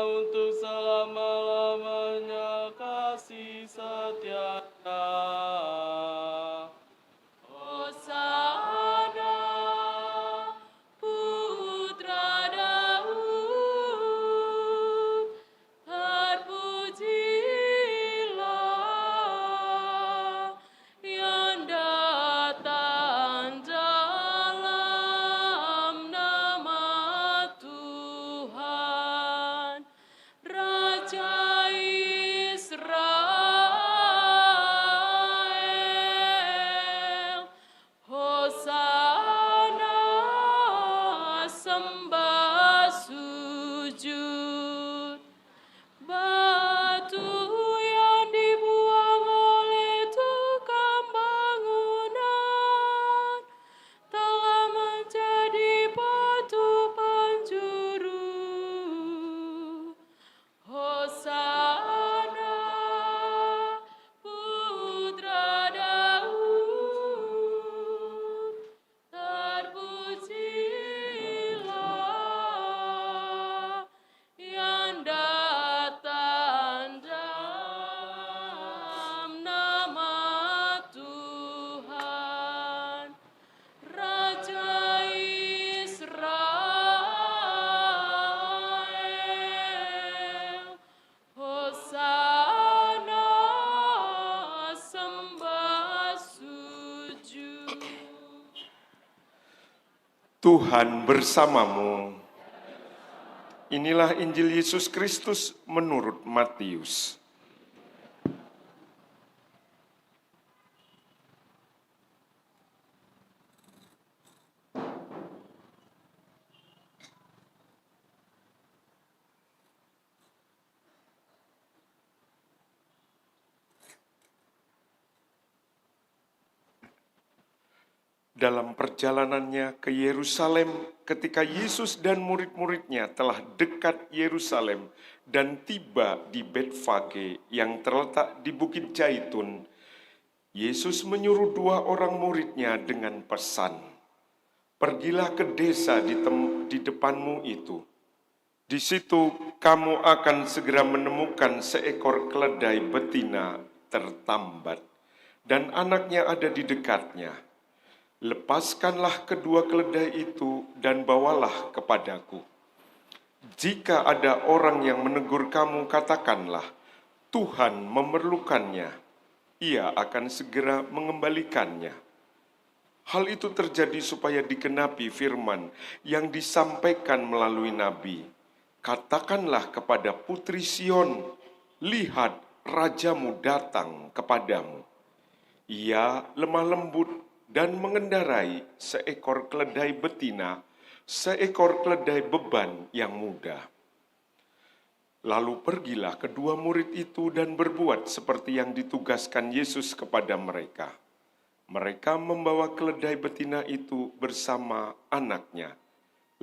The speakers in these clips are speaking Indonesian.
untuk selama-lamanya kasih setianya. Hosana, Putra Daud, terpujilah yang datang dalam nama Tuhan, Raja Israel. Hosana, sembah sujud. Batu yang dibuang oleh tukang bangunan telah menjadi batu penjuru. Hosana, Putra Daud, terpujilah yang datang dalam nama Tuhan, Raja Israel. Hosana, sembah sujud. Tuhan bersamamu. Inilah Injil Yesus Kristus menurut Matius. Dalam perjalanannya ke Yerusalem, ketika Yesus dan murid-muridnya telah dekat Yerusalem dan tiba di Betfage yang terletak di Bukit Zaitun, Yesus menyuruh 2 orang muridnya dengan pesan, "Pergilah ke desa di depanmu itu. Di situ kamu akan segera menemukan seekor keledai betina tertambat, dan anaknya ada di dekatnya. Lepaskanlah kedua keledai itu dan bawalah kepadaku. Jika ada orang yang menegur kamu, katakanlah, Tuhan memerlukannya. Ia akan segera mengembalikannya." Hal itu terjadi supaya digenapi firman yang disampaikan melalui nabi. "Katakanlah kepada putri Sion, lihat rajamu datang kepadamu. Ia lemah lembut dan mengendarai seekor keledai betina, seekor keledai beban yang muda." Lalu pergilah kedua murid itu dan berbuat seperti yang ditugaskan Yesus kepada mereka. Mereka membawa keledai betina itu bersama anaknya,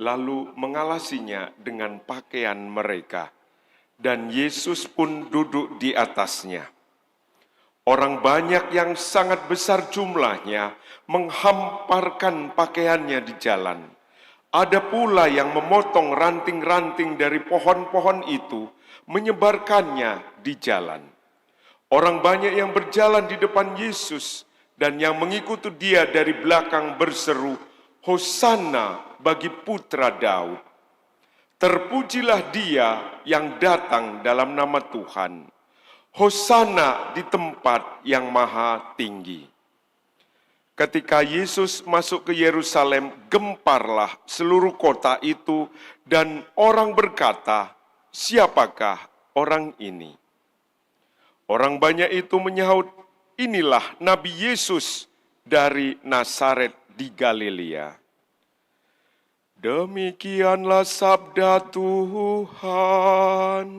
lalu mengalasinya dengan pakaian mereka, dan Yesus pun duduk di atasnya. Orang banyak yang sangat besar jumlahnya menghamparkan pakaiannya di jalan. Ada pula yang memotong ranting-ranting dari pohon-pohon itu, menyebarkannya di jalan. Orang banyak yang berjalan di depan Yesus dan yang mengikuti dia dari belakang berseru, "Hosana bagi Putra Daud. Terpujilah dia yang datang dalam nama Tuhan. Hosana di tempat yang maha tinggi." Ketika Yesus masuk ke Yerusalem, gemparlah seluruh kota itu dan orang berkata, "Siapakah orang ini?" Orang banyak itu menyahut, "Inilah Nabi Yesus dari Nazaret di Galilea." Demikianlah sabda Tuhan.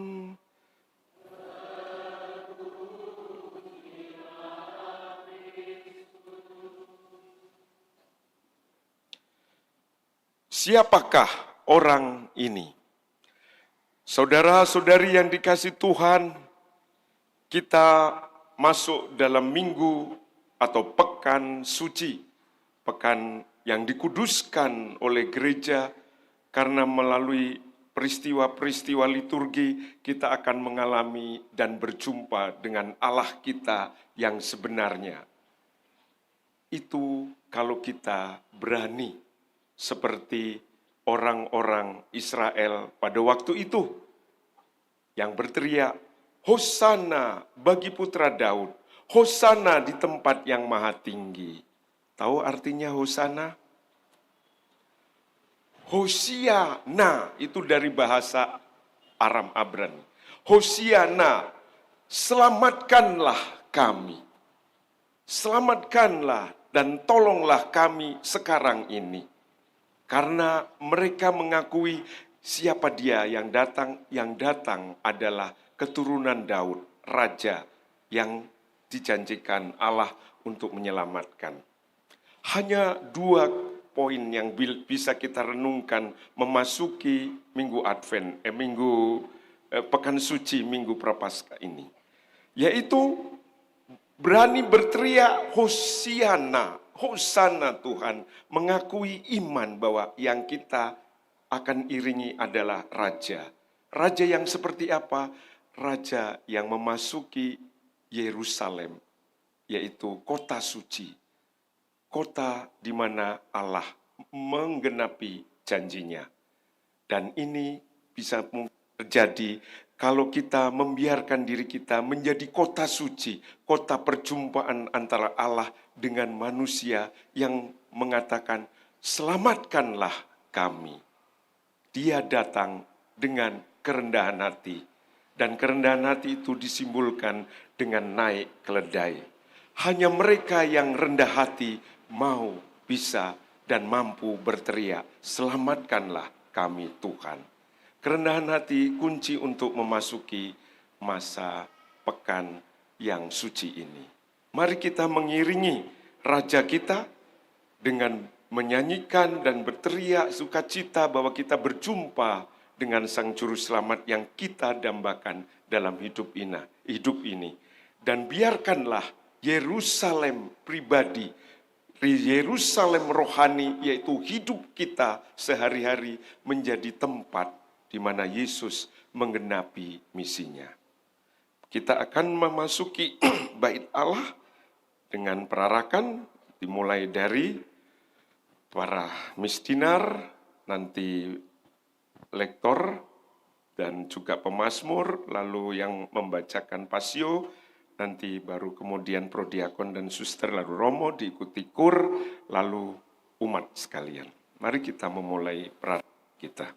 Siapakah orang ini? Saudara-saudari yang dikasihi Tuhan, kita masuk dalam minggu atau pekan suci, pekan yang dikuduskan oleh gereja karena melalui peristiwa-peristiwa liturgi, kita akan mengalami dan berjumpa dengan Allah kita yang sebenarnya. Itu kalau kita berani seperti orang-orang Israel pada waktu itu yang berteriak, Hosana bagi putra Daud, Hosana di tempat yang maha tinggi. Tahu artinya Hosana? Hosiana itu dari bahasa Aram Abrani. Hosiana, selamatkanlah kami. Selamatkanlah dan tolonglah kami sekarang ini. Karena mereka mengakui siapa dia yang datang adalah keturunan Daud, raja yang dijanjikan Allah untuk menyelamatkan. Hanya 2 poin yang bisa kita renungkan memasuki Minggu Advent, Pekan Suci Minggu Prapaskah ini. Yaitu berani berteriak Hosiana, Hosana Tuhan, mengakui iman bahwa yang kita akan iringi adalah Raja. Raja yang seperti apa? Raja yang memasuki Yerusalem, yaitu kota suci. Kota di mana Allah menggenapi janjinya. Dan ini bisa terjadi kalau kita membiarkan diri kita menjadi kota suci, kota perjumpaan antara Allah dengan manusia yang mengatakan, selamatkanlah kami. Dia datang dengan kerendahan hati. Dan kerendahan hati itu disimbolkan dengan naik keledai. Hanya mereka yang rendah hati mau, bisa, dan mampu berteriak, selamatkanlah kami Tuhan. Kerendahan hati kunci untuk memasuki masa pekan yang suci ini. Mari kita mengiringi Raja kita dengan menyanyikan dan berteriak sukacita bahwa kita berjumpa dengan Sang Juru Selamat yang kita dambakan dalam hidup ini. Dan biarkanlah Yerusalem pribadi, Yerusalem rohani, yaitu hidup kita sehari-hari menjadi tempat di mana Yesus menggenapi misinya. Kita akan memasuki bait Allah dengan perarakan, dimulai dari para misdinar, nanti lektor, dan juga pemazmur, lalu yang membacakan pasio, nanti baru kemudian prodiakon dan suster, lalu romo, diikuti kur, lalu umat sekalian. Mari kita memulai perarakan kita.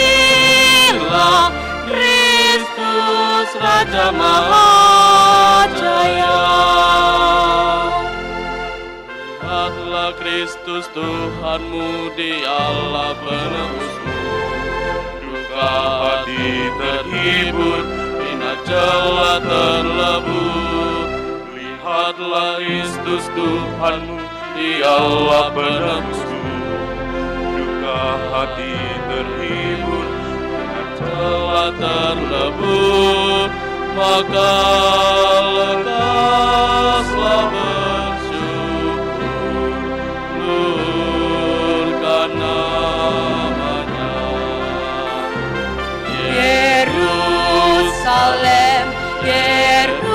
Terpujilah Kristus Raja Mahajaya. Lihatlah Kristus Tuhanmu, Dialah penebusmu. Duka hati terhibur, bina celah terlebur. Lihatlah Kristus Tuhanmu, Dialah penebusmu. Duka hati terhibur, terlebur, maka lekaslah bersyukur karena namanya. Yerusalem, Yerusalem,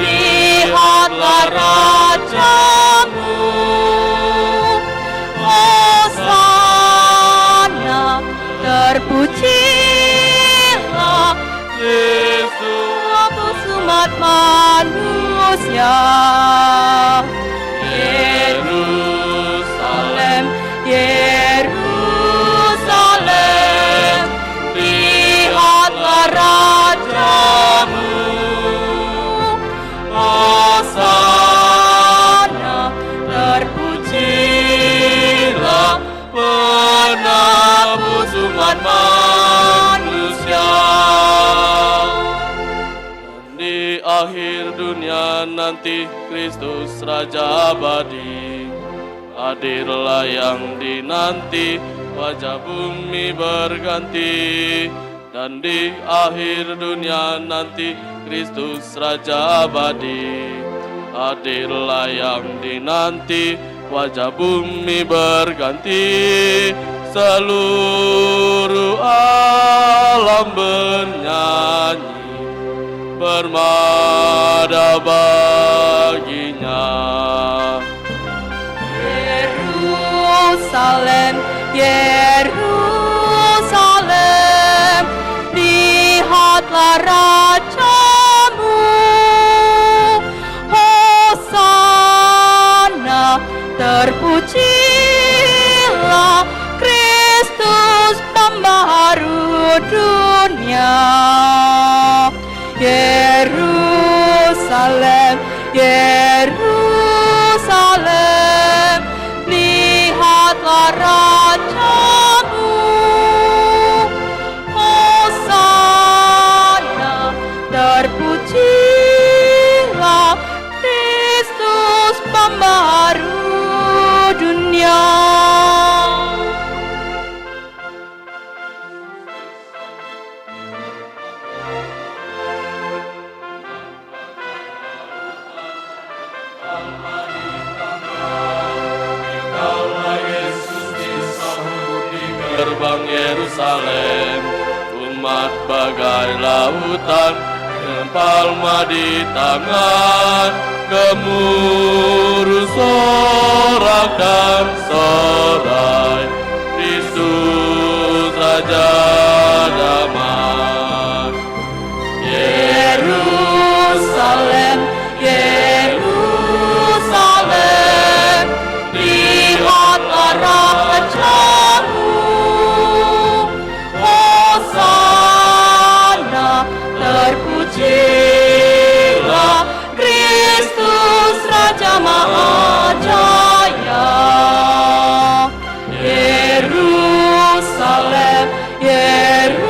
lihatlah rajamu. Hosana, terpujilah Yesus umat manusia. Yerusalem, Yerusalem, lihatlah rajamu. Hosana, terpujilah penebus umat manusia. Di akhir dunia nanti Kristus Raja abadi, hadirlah yang dinanti, wajah bumi berganti. Dan di akhir dunia nanti Kristus Raja abadi, hadirlah yang dinanti, wajah bumi berganti. Seluruh alam bernyanyi, bermada baginya. Yerusalem, Yerusalem, lihatlah rajamu. Hosana, terpujilah Kristus pembaharu dunia. Yerusalem, Yerusalem, lihatlah rajamu. Hosana, terpujilah Kristus pembaharu dunia. Gerbang Yerusalem, umat bagai lautan, dengan palma di tangan, gemuruh sorak dan sorai, Kristus Raja damai. Yerusalem, Yerusalem, lihatlah rajamu. Hosana, terpujilah Kristus Raja Mahajaya. Yerusalem, Yerusalem,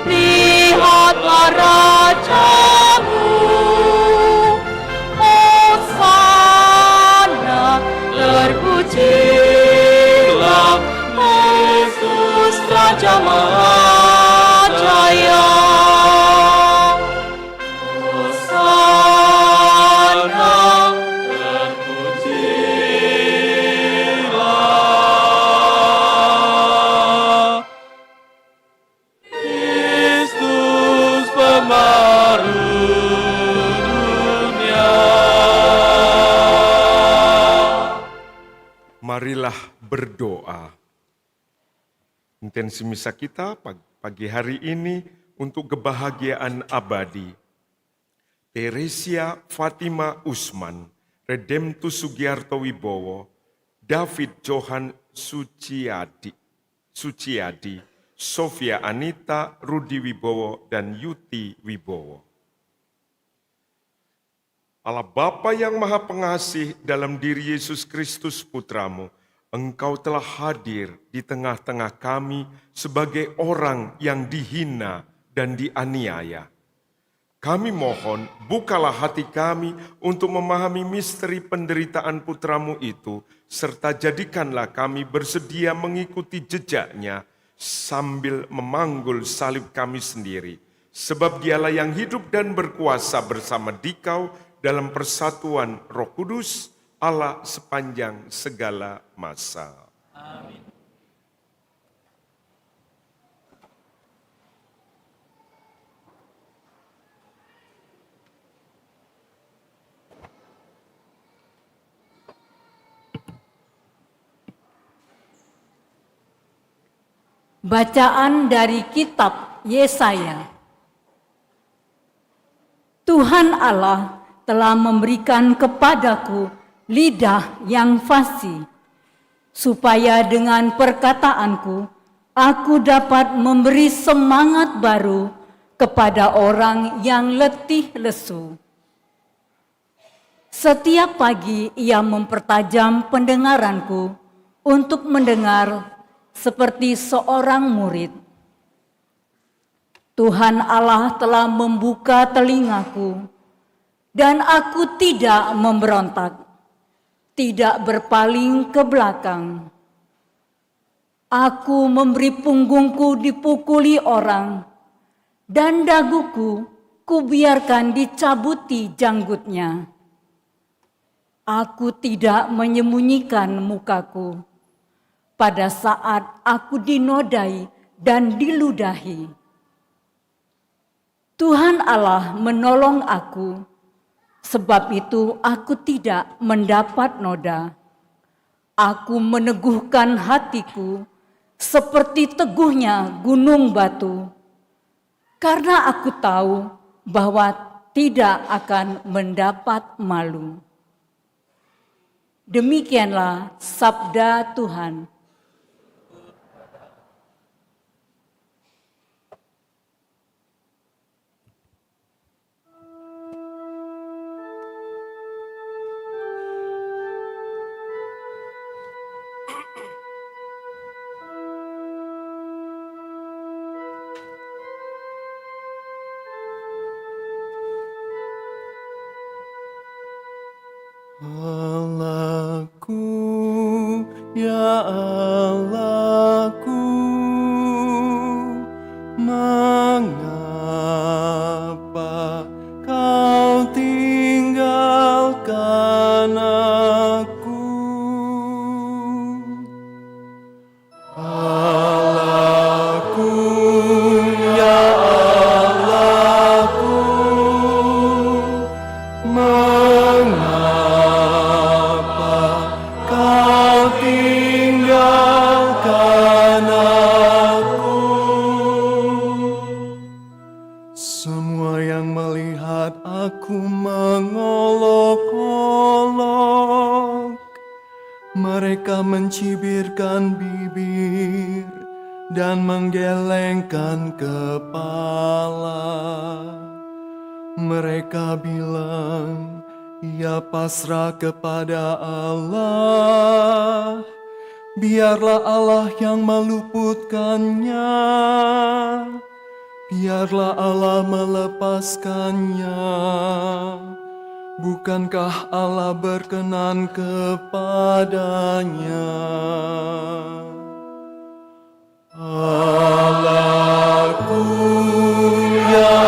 lihatlah rajamu. Hosana, terpujilah Kristus Raja Mahajaya. Hosana, terpujilah Kristus pembaharu dunia. Marilah berdoa. Intensi misa kita pagi hari ini untuk kebahagiaan abadi. Teresia Fatima Usman, Redemptus Sugiarto Wibowo, David Johan Suciadi, Sofia Anita, Rudi Wibowo, dan Yuti Wibowo. Allah Bapa yang Maha Pengasih, dalam diri Yesus Kristus Putramu, Engkau telah hadir di tengah-tengah kami sebagai orang yang dihina dan dianiaya. Kami mohon, bukalah hati kami untuk memahami misteri penderitaan putramu itu, serta jadikanlah kami bersedia mengikuti jejaknya sambil memanggul salib kami sendiri. Sebab dialah yang hidup dan berkuasa bersama Dikau dalam persatuan Roh Kudus, Allah sepanjang segala masa. Amin. Bacaan dari kitab Yesaya. Tuhan Allah telah memberikan kepadaku lidah yang fasih, supaya dengan perkataanku aku dapat memberi semangat baru kepada orang yang letih lesu. Setiap pagi ia mempertajam pendengaranku untuk mendengar seperti seorang murid. Tuhan Allah telah membuka telingaku, dan aku tidak memberontak, tidak berpaling ke belakang. Aku memberi punggungku dipukuli orang, dan daguku kubiarkan dicabuti janggutnya. Aku tidak menyembunyikan mukaku pada saat aku dinodai dan diludahi. Tuhan Allah menolong aku, sebab itu aku tidak mendapat noda. Aku meneguhkan hatiku seperti teguhnya gunung batu, karena aku tahu bahwa tidak akan mendapat malu. Demikianlah sabda Tuhan. Allahku, ya Allahku, mengapa kau tinggalkan aku? Allahku, ya Allahku, mengapa kau tinggalkan aku? Semua yang melihat aku mengolok-olok, mereka mencibirkan bibir dan menggelengkan kepala. Mereka bilang, ia pasrah kepada Allah. Biarlah Allah yang meluputkannya. Biarlah Allah melepaskannya. Bukankah Allah berkenan kepadanya? Allahku, ya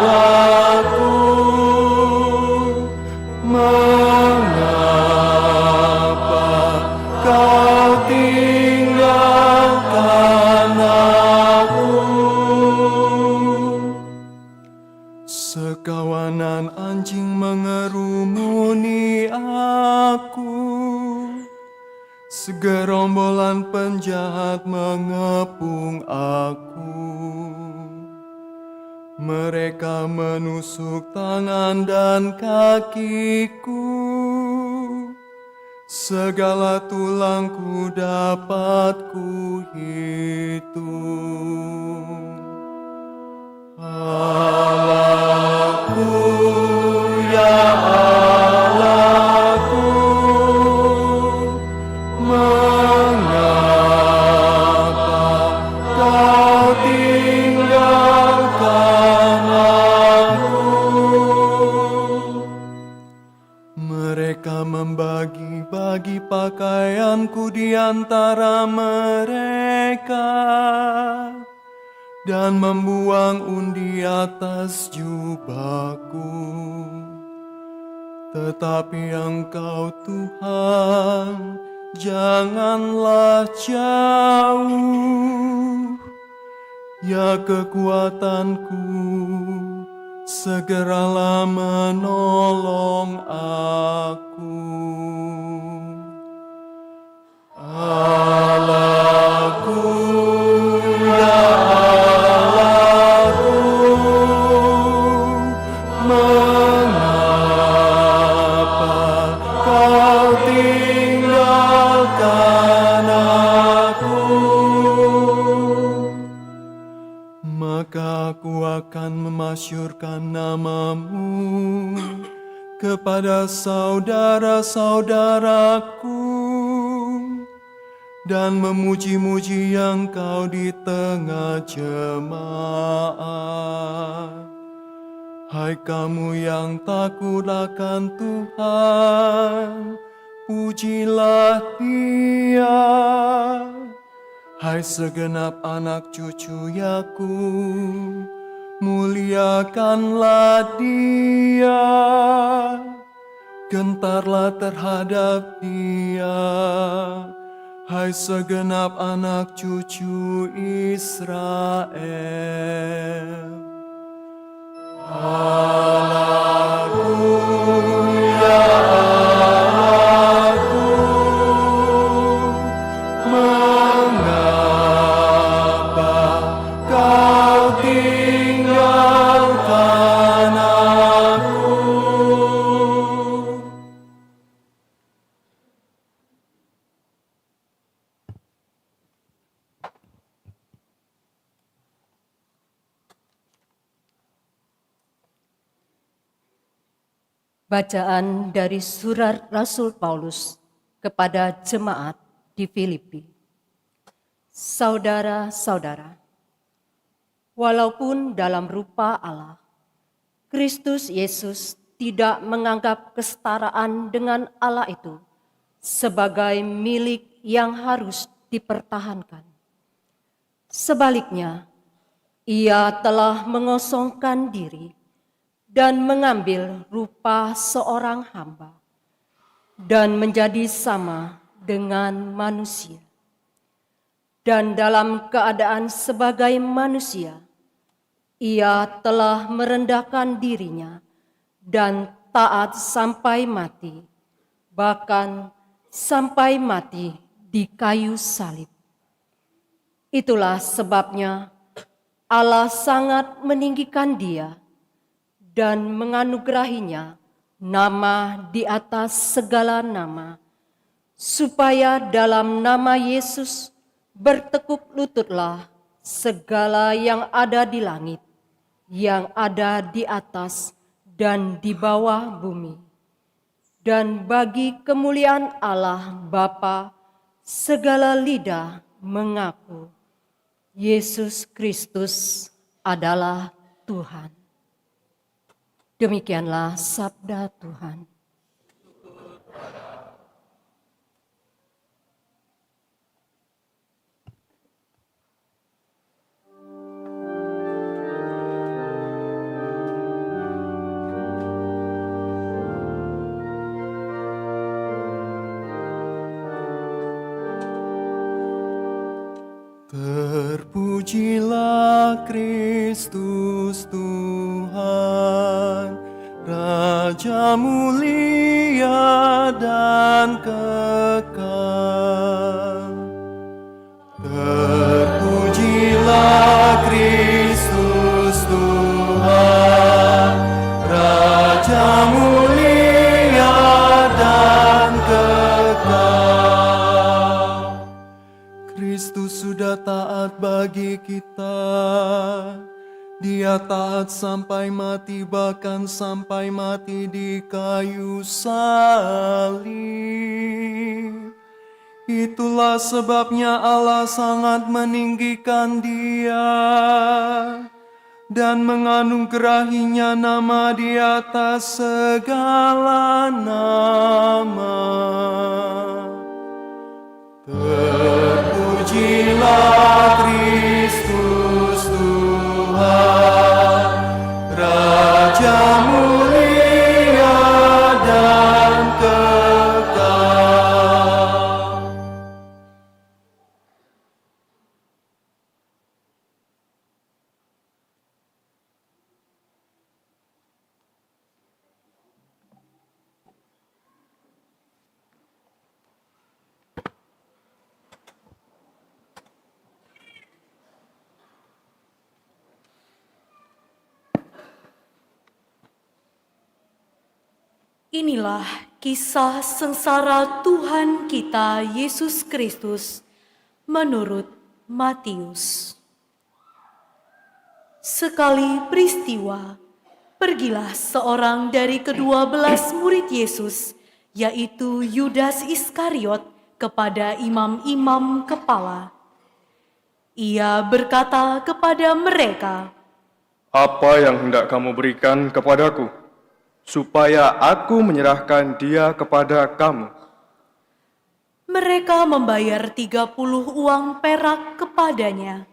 Allahku, mengapa kau tinggalkan aku? Sekawanan anjing mengerumuni aku, segerombolan penjahat mengepung aku. Mereka menusuk tangan dan kakiku, segala tulangku dapat kuhitung. Allahku, ya Allahku, mengapa kau tinggalkan aku? Mereka membagi-bagi mereka dan membuang undi atas jubahku. Tetapi Engkau Tuhan, janganlah jauh. Ya kekuatanku, segeralah menolong aku. Allahku, ya Allahku, mengapa Kau tinggalkan aku? Maka aku akan memasyurkan nama-Mu kepada saudara-saudaraku dan memuji-muji Engkau di tengah jemaat. Hai kamu yang takut akan Tuhan, pujilah Dia. Hai segenap anak cucu Yakub, muliakanlah Dia. Gentarlah terhadap Dia, hai segenap anak cucu Israel. Allahku, ya Allahku, mengapa Kau tinggalkan aku? Bacaan dari surat Rasul Paulus kepada jemaat di Filipi. Saudara-saudara, walaupun dalam rupa Allah, Kristus Yesus tidak menganggap kesetaraan dengan Allah itu sebagai milik yang harus dipertahankan. Sebaliknya, Ia telah mengosongkan diri dan mengambil rupa seorang hamba dan menjadi sama dengan manusia. Dan dalam keadaan sebagai manusia, Ia telah merendahkan dirinya dan taat sampai mati, bahkan sampai mati di kayu salib. Itulah sebabnya Allah sangat meninggikan Dia dan menganugerahinya nama di atas segala nama, supaya dalam nama Yesus bertekuk lututlah segala yang ada di langit, yang ada di atas dan di bawah bumi. Dan bagi kemuliaan Allah Bapa, segala lidah mengaku Yesus Kristus adalah Tuhan. Demikianlah sabda Tuhan. Terpujilah Kristus Tuhan, Raja mulia dan kekal. Terpujilah Kristus Tuhan, Raja mulia dan kekal. Kristus sudah taat bagi kita. Dia taat sampai mati, bahkan sampai mati di kayu salib. Itulah sebabnya Allah sangat meninggikan Dia dan menganugerahinya nama di atas segala nama. Inilah kisah sengsara Tuhan kita Yesus Kristus menurut Matius. Sekali peristiwa, pergilah seorang dari ke-12 murid Yesus, yaitu Yudas Iskariot, kepada imam-imam kepala. Ia berkata kepada mereka, Apa yang hendak kamu berikan kepadaku, supaya aku menyerahkan dia kepada kamu? Mereka membayar 30 uang perak kepadanya.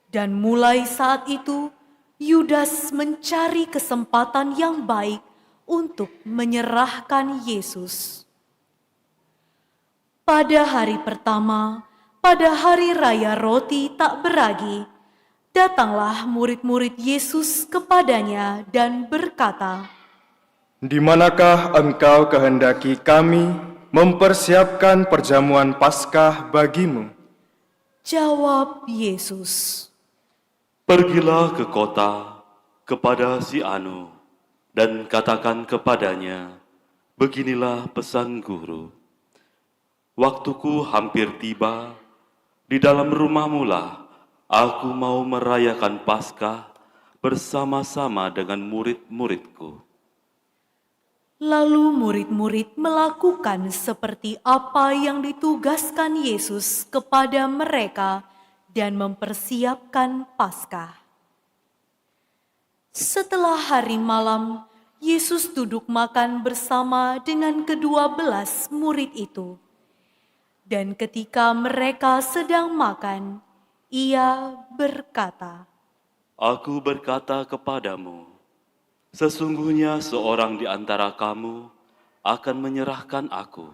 Dan mulai saat itu, Yudas mencari kesempatan yang baik untuk menyerahkan Yesus. Pada hari pertama, pada hari raya roti tak beragi, datanglah murid-murid Yesus kepadanya dan berkata, Di manakah engkau kehendaki kami mempersiapkan perjamuan Paskah bagimu? Jawab Yesus, Pergilah ke kota kepada si Anu dan katakan kepadanya, beginilah pesan guru. Waktuku hampir tiba, di dalam rumahmu lah aku mau merayakan Paskah bersama-sama dengan murid-muridku. Lalu murid-murid melakukan seperti apa yang ditugaskan Yesus kepada mereka dan mempersiapkan Paskah. Setelah hari malam, Yesus duduk makan bersama dengan ke-12 murid itu. Dan ketika mereka sedang makan, ia berkata, Aku berkata kepadamu, sesungguhnya seorang di antara kamu akan menyerahkan aku.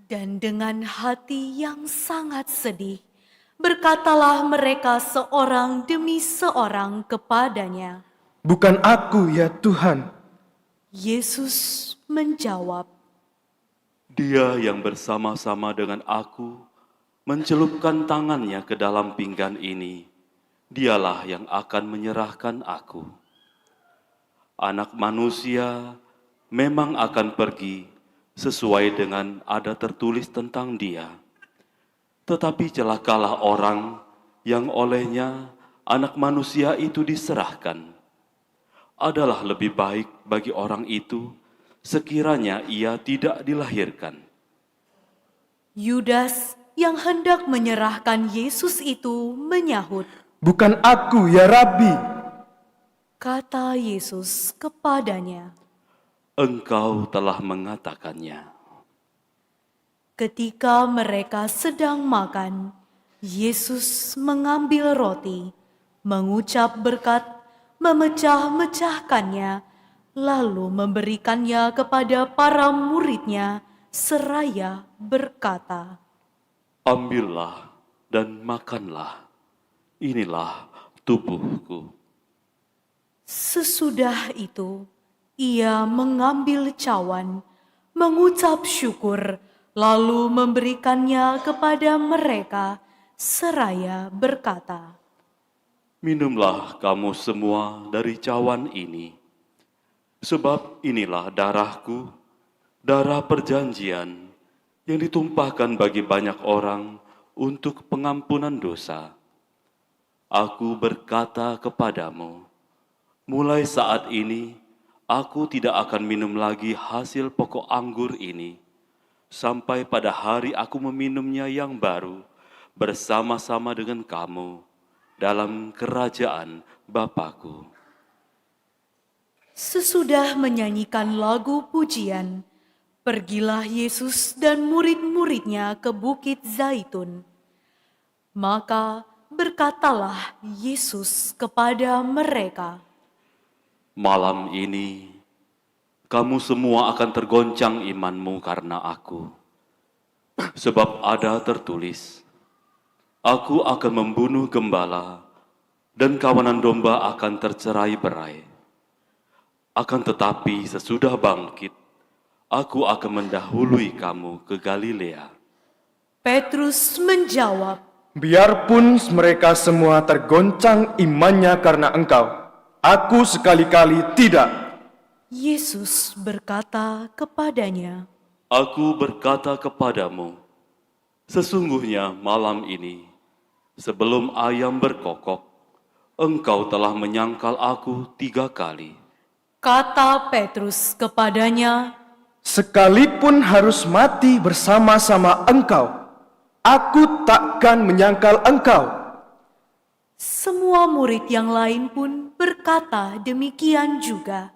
Dan dengan hati yang sangat sedih, berkatalah mereka seorang demi seorang kepadanya. Bukan aku ya Tuhan. Yesus menjawab, Dia yang bersama-sama dengan aku mencelupkan tangannya ke dalam pinggan ini, dialah yang akan menyerahkan aku. Anak manusia memang akan pergi sesuai dengan ada tertulis tentang dia. Tetapi celakalah orang yang olehnya anak manusia itu diserahkan. Adalah lebih baik bagi orang itu sekiranya ia tidak dilahirkan. Yudas yang hendak menyerahkan Yesus itu menyahut, Bukan aku ya Rabi. kata Yesus kepadanya. Engkau telah mengatakannya. Ketika mereka sedang makan, Yesus mengambil roti, mengucap berkat, memecah-mecahkannya, lalu memberikannya kepada para muridnya, seraya berkata, Ambillah dan makanlah, inilah tubuhku. Sesudah itu, ia mengambil cawan, mengucap syukur, lalu memberikannya kepada mereka, seraya berkata, Minumlah kamu semua dari cawan ini, sebab inilah darahku, darah perjanjian, yang ditumpahkan bagi banyak orang untuk pengampunan dosa. Aku berkata kepadamu, mulai saat ini, aku tidak akan minum lagi hasil pokok anggur ini, sampai pada hari aku meminumnya yang baru, bersama-sama dengan kamu, dalam kerajaan Bapa-Ku. Sesudah menyanyikan lagu pujian, pergilah Yesus dan murid-muridnya ke Bukit Zaitun. Maka berkatalah Yesus kepada mereka, Malam ini, kamu semua akan tergoncang imanmu karena aku. Sebab ada tertulis, Aku akan membunuh gembala, dan kawanan domba akan tercerai-berai. Akan tetapi sesudah bangkit, aku akan mendahului kamu ke Galilea. Petrus menjawab, Biarpun mereka semua tergoncang imannya karena engkau, aku sekali-kali tidak. Yesus berkata kepadanya, Aku berkata kepadamu, sesungguhnya malam ini, sebelum ayam berkokok, engkau telah menyangkal aku 3 kali. Kata Petrus kepadanya, Sekalipun harus mati bersama-sama engkau, aku takkan menyangkal engkau. semua murid yang lain pun berkata demikian juga.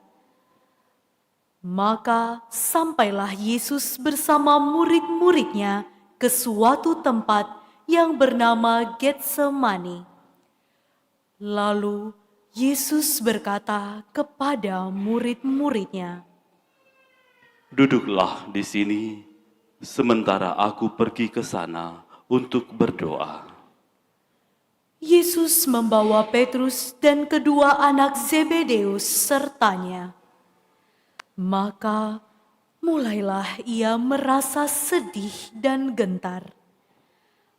Maka sampailah Yesus bersama murid-muridnya ke suatu tempat yang bernama Getsemani. Lalu Yesus berkata kepada murid-muridnya, Duduklah di sini, sementara aku pergi ke sana untuk berdoa. Yesus membawa Petrus dan kedua anak Zebedeus sertanya. Maka mulailah ia merasa sedih dan gentar.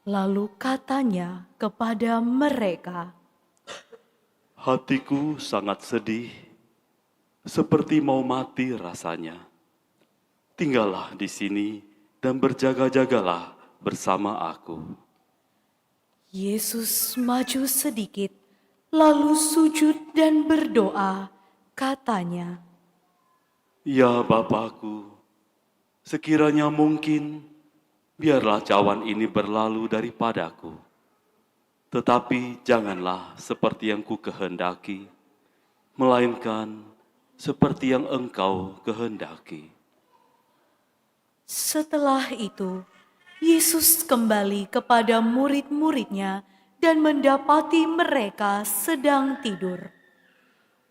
Lalu katanya kepada mereka, Hatiku sangat sedih, seperti mau mati rasanya. Tinggallah di sini dan berjaga-jagalah bersama aku. Yesus maju sedikit, lalu sujud dan berdoa, katanya, Ya Bapakku, sekiranya mungkin, biarlah cawan ini berlalu daripadaku. Tetapi janganlah seperti yang ku kehendaki, melainkan seperti yang engkau kehendaki. Setelah itu, Yesus kembali kepada murid-muridnya dan mendapati mereka sedang tidur.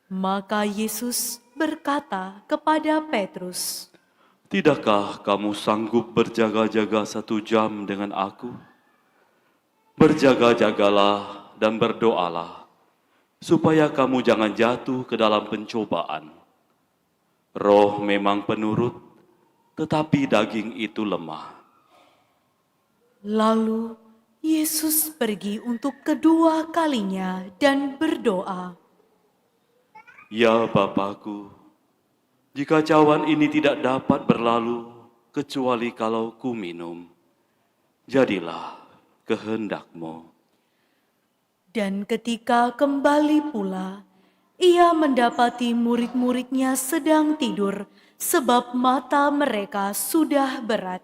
Maka Yesus berkata kepada Petrus, Tidakkah kamu sanggup berjaga-jaga 1 jam dengan aku? Berjaga-jagalah dan berdoalah, supaya kamu jangan jatuh ke dalam pencobaan. Roh memang penurut, tetapi daging itu lemah. Lalu Yesus pergi untuk kedua kalinya dan berdoa, Ya Bapakku, jika cawan ini tidak dapat berlalu, kecuali kalau ku minum, jadilah kehendak-Mu. Dan ketika kembali pula, ia mendapati murid-muridnya sedang tidur sebab mata mereka sudah berat.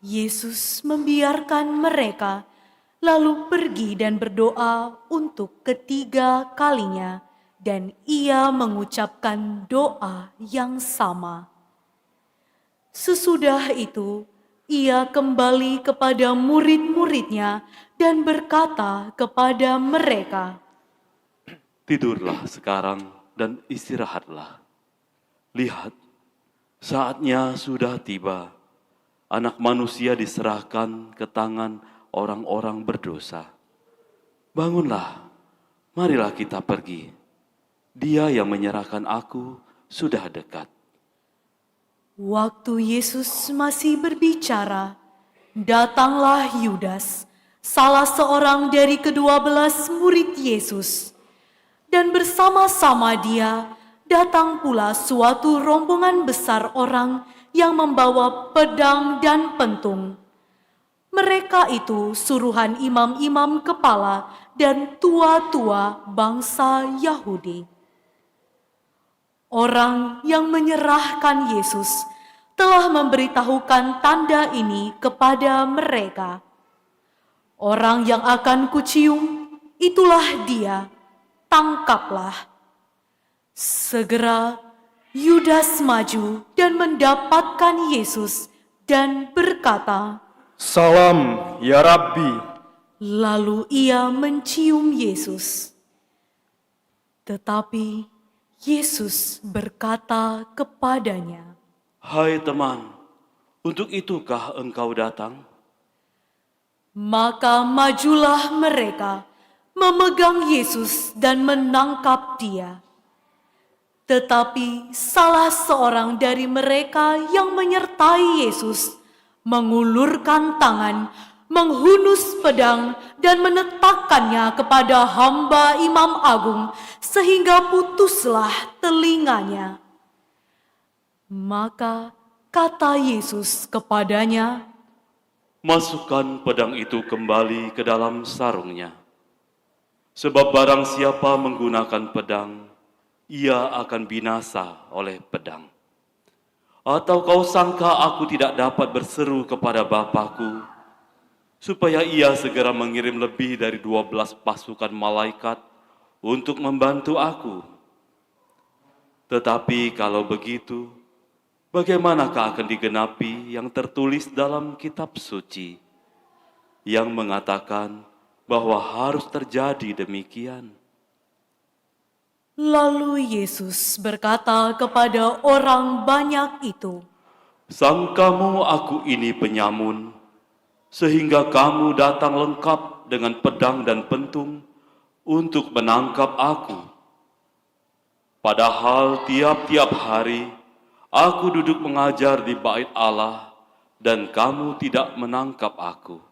Yesus membiarkan mereka, lalu pergi dan berdoa untuk ketiga kalinya, dan ia mengucapkan doa yang sama. Sesudah itu, ia kembali kepada murid-muridnya dan berkata kepada mereka, Tidurlah sekarang dan istirahatlah. Lihat, saatnya sudah tiba. Anak manusia diserahkan ke tangan orang-orang berdosa. Bangunlah, marilah kita pergi. Dia yang menyerahkan aku sudah dekat. Waktu Yesus masih berbicara, datanglah Yudas, salah seorang dari ke-12 murid Yesus. Dan bersama-sama dia datang pula suatu rombongan besar orang yang membawa pedang dan pentung. Mereka itu suruhan imam-imam kepala dan tua-tua bangsa Yahudi. Orang yang menyerahkan Yesus telah memberitahukan tanda ini kepada mereka. Orang yang akan kucium, itulah dia, tangkaplah. Segera Yudas maju dan mendapatkan Yesus dan berkata, Salam, ya Rabbi. lalu ia mencium Yesus. Tetapi Yesus berkata kepadanya, Hai teman, untuk itukah engkau datang? maka majulah mereka, memegang Yesus dan menangkap dia. Tetapi salah seorang dari mereka yang menyertai Yesus mengulurkan tangan, menghunus pedang dan menetakkannya kepada hamba imam agung sehingga putuslah telinganya. Maka kata Yesus kepadanya, "Masukkan pedang itu kembali ke dalam sarungnya. Sebab barang siapa menggunakan pedang, ia akan binasa oleh pedang. Atau kau sangka aku tidak dapat berseru kepada Bapakku, supaya ia segera mengirim lebih dari 12 pasukan malaikat untuk membantu aku? Tetapi kalau begitu, bagaimanakah akan digenapi yang tertulis dalam kitab suci yang mengatakan bahwa harus terjadi demikian?" Lalu Yesus berkata kepada orang banyak itu, "Sangkamu aku ini penyamun, sehingga kamu datang lengkap dengan pedang dan pentung untuk menangkap aku. Padahal tiap-tiap hari aku duduk mengajar di bait Allah dan kamu tidak menangkap aku."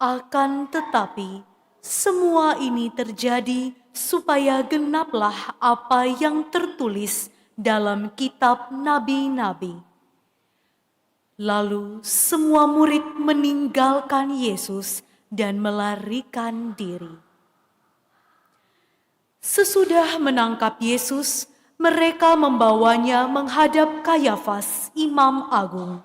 Akan tetapi, semua ini terjadi supaya genaplah apa yang tertulis dalam kitab nabi-nabi. Lalu semua murid meninggalkan Yesus dan melarikan diri. Sesudah menangkap Yesus, mereka membawanya menghadap Kayafas, imam agung.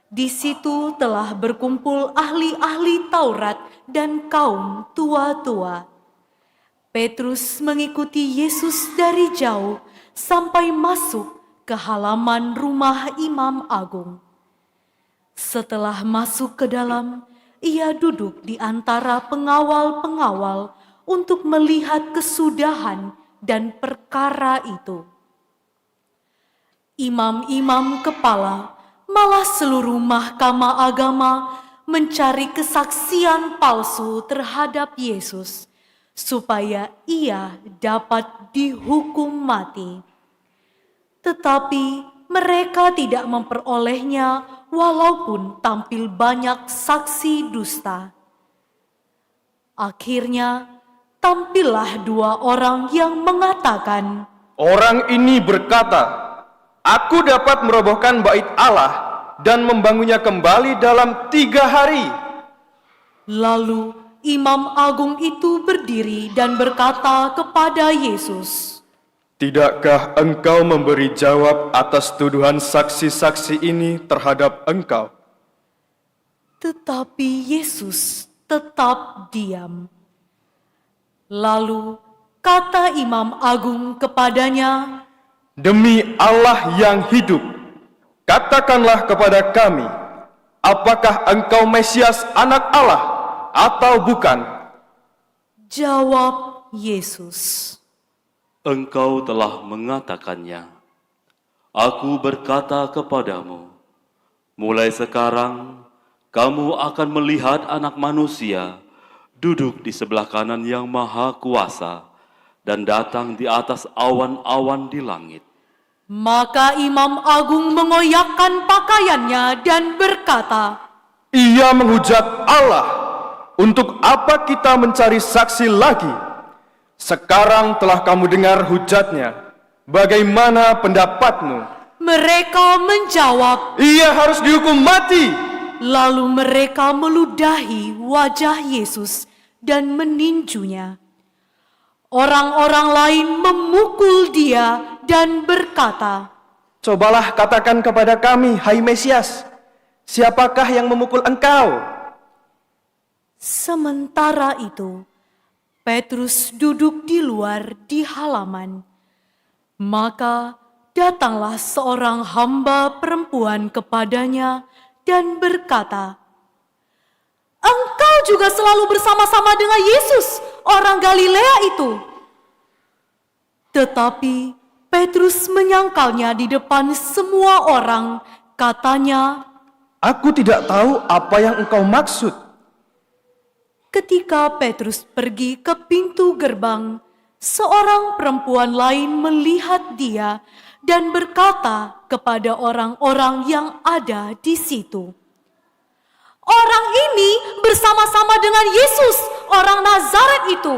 Di situ telah berkumpul ahli-ahli Taurat dan kaum tua-tua. Petrus mengikuti Yesus dari jauh sampai masuk ke halaman rumah imam agung. Setelah masuk ke dalam, ia duduk di antara pengawal-pengawal untuk melihat kesudahan dan perkara itu. Imam-imam kepala, malah seluruh mahkamah agama mencari kesaksian palsu terhadap Yesus, supaya ia dapat dihukum mati. Tetapi mereka tidak memperolehnya walaupun tampil banyak saksi dusta. Akhirnya tampillah 2 orang yang mengatakan, Orang ini berkata, "Aku dapat merobohkan bait Allah dan membangunnya kembali dalam 3 hari." Lalu Imam Agung itu berdiri dan berkata kepada Yesus, Tidakkah engkau memberi jawab atas tuduhan saksi-saksi ini terhadap engkau? tetapi Yesus tetap diam. Lalu kata Imam Agung kepadanya, Demi Allah yang hidup, katakanlah kepada kami, apakah engkau Mesias anak Allah atau bukan? jawab Yesus, "Engkau telah mengatakannya. Aku berkata kepadamu, mulai sekarang kamu akan melihat Anak Manusia duduk di sebelah kanan Yang Maha Kuasa dan datang di atas awan-awan di langit." Maka Imam Agung mengoyakkan pakaiannya dan berkata, Ia menghujat Allah. Untuk apa kita mencari saksi lagi? Sekarang telah kamu dengar hujatnya. Bagaimana pendapatmu? mereka menjawab, Ia harus dihukum mati. lalu mereka meludahi wajah Yesus dan meninjunya. Orang-orang lain memukul dia dan berkata, Cobalah katakan kepada kami, hai Mesias, siapakah yang memukul engkau? sementara itu Petrus duduk di luar di halaman. Maka datanglah seorang hamba perempuan kepadanya dan berkata, "Engkau juga selalu bersama-sama dengan Yesus, orang Galilea itu." Tetapi Petrus menyangkalnya di depan semua orang, katanya, Aku tidak tahu apa yang engkau maksud. ketika Petrus pergi ke pintu gerbang, seorang perempuan lain melihat dia dan berkata kepada orang-orang yang ada di situ, "Orang ini bersama-sama dengan Yesus, orang Nazaret itu."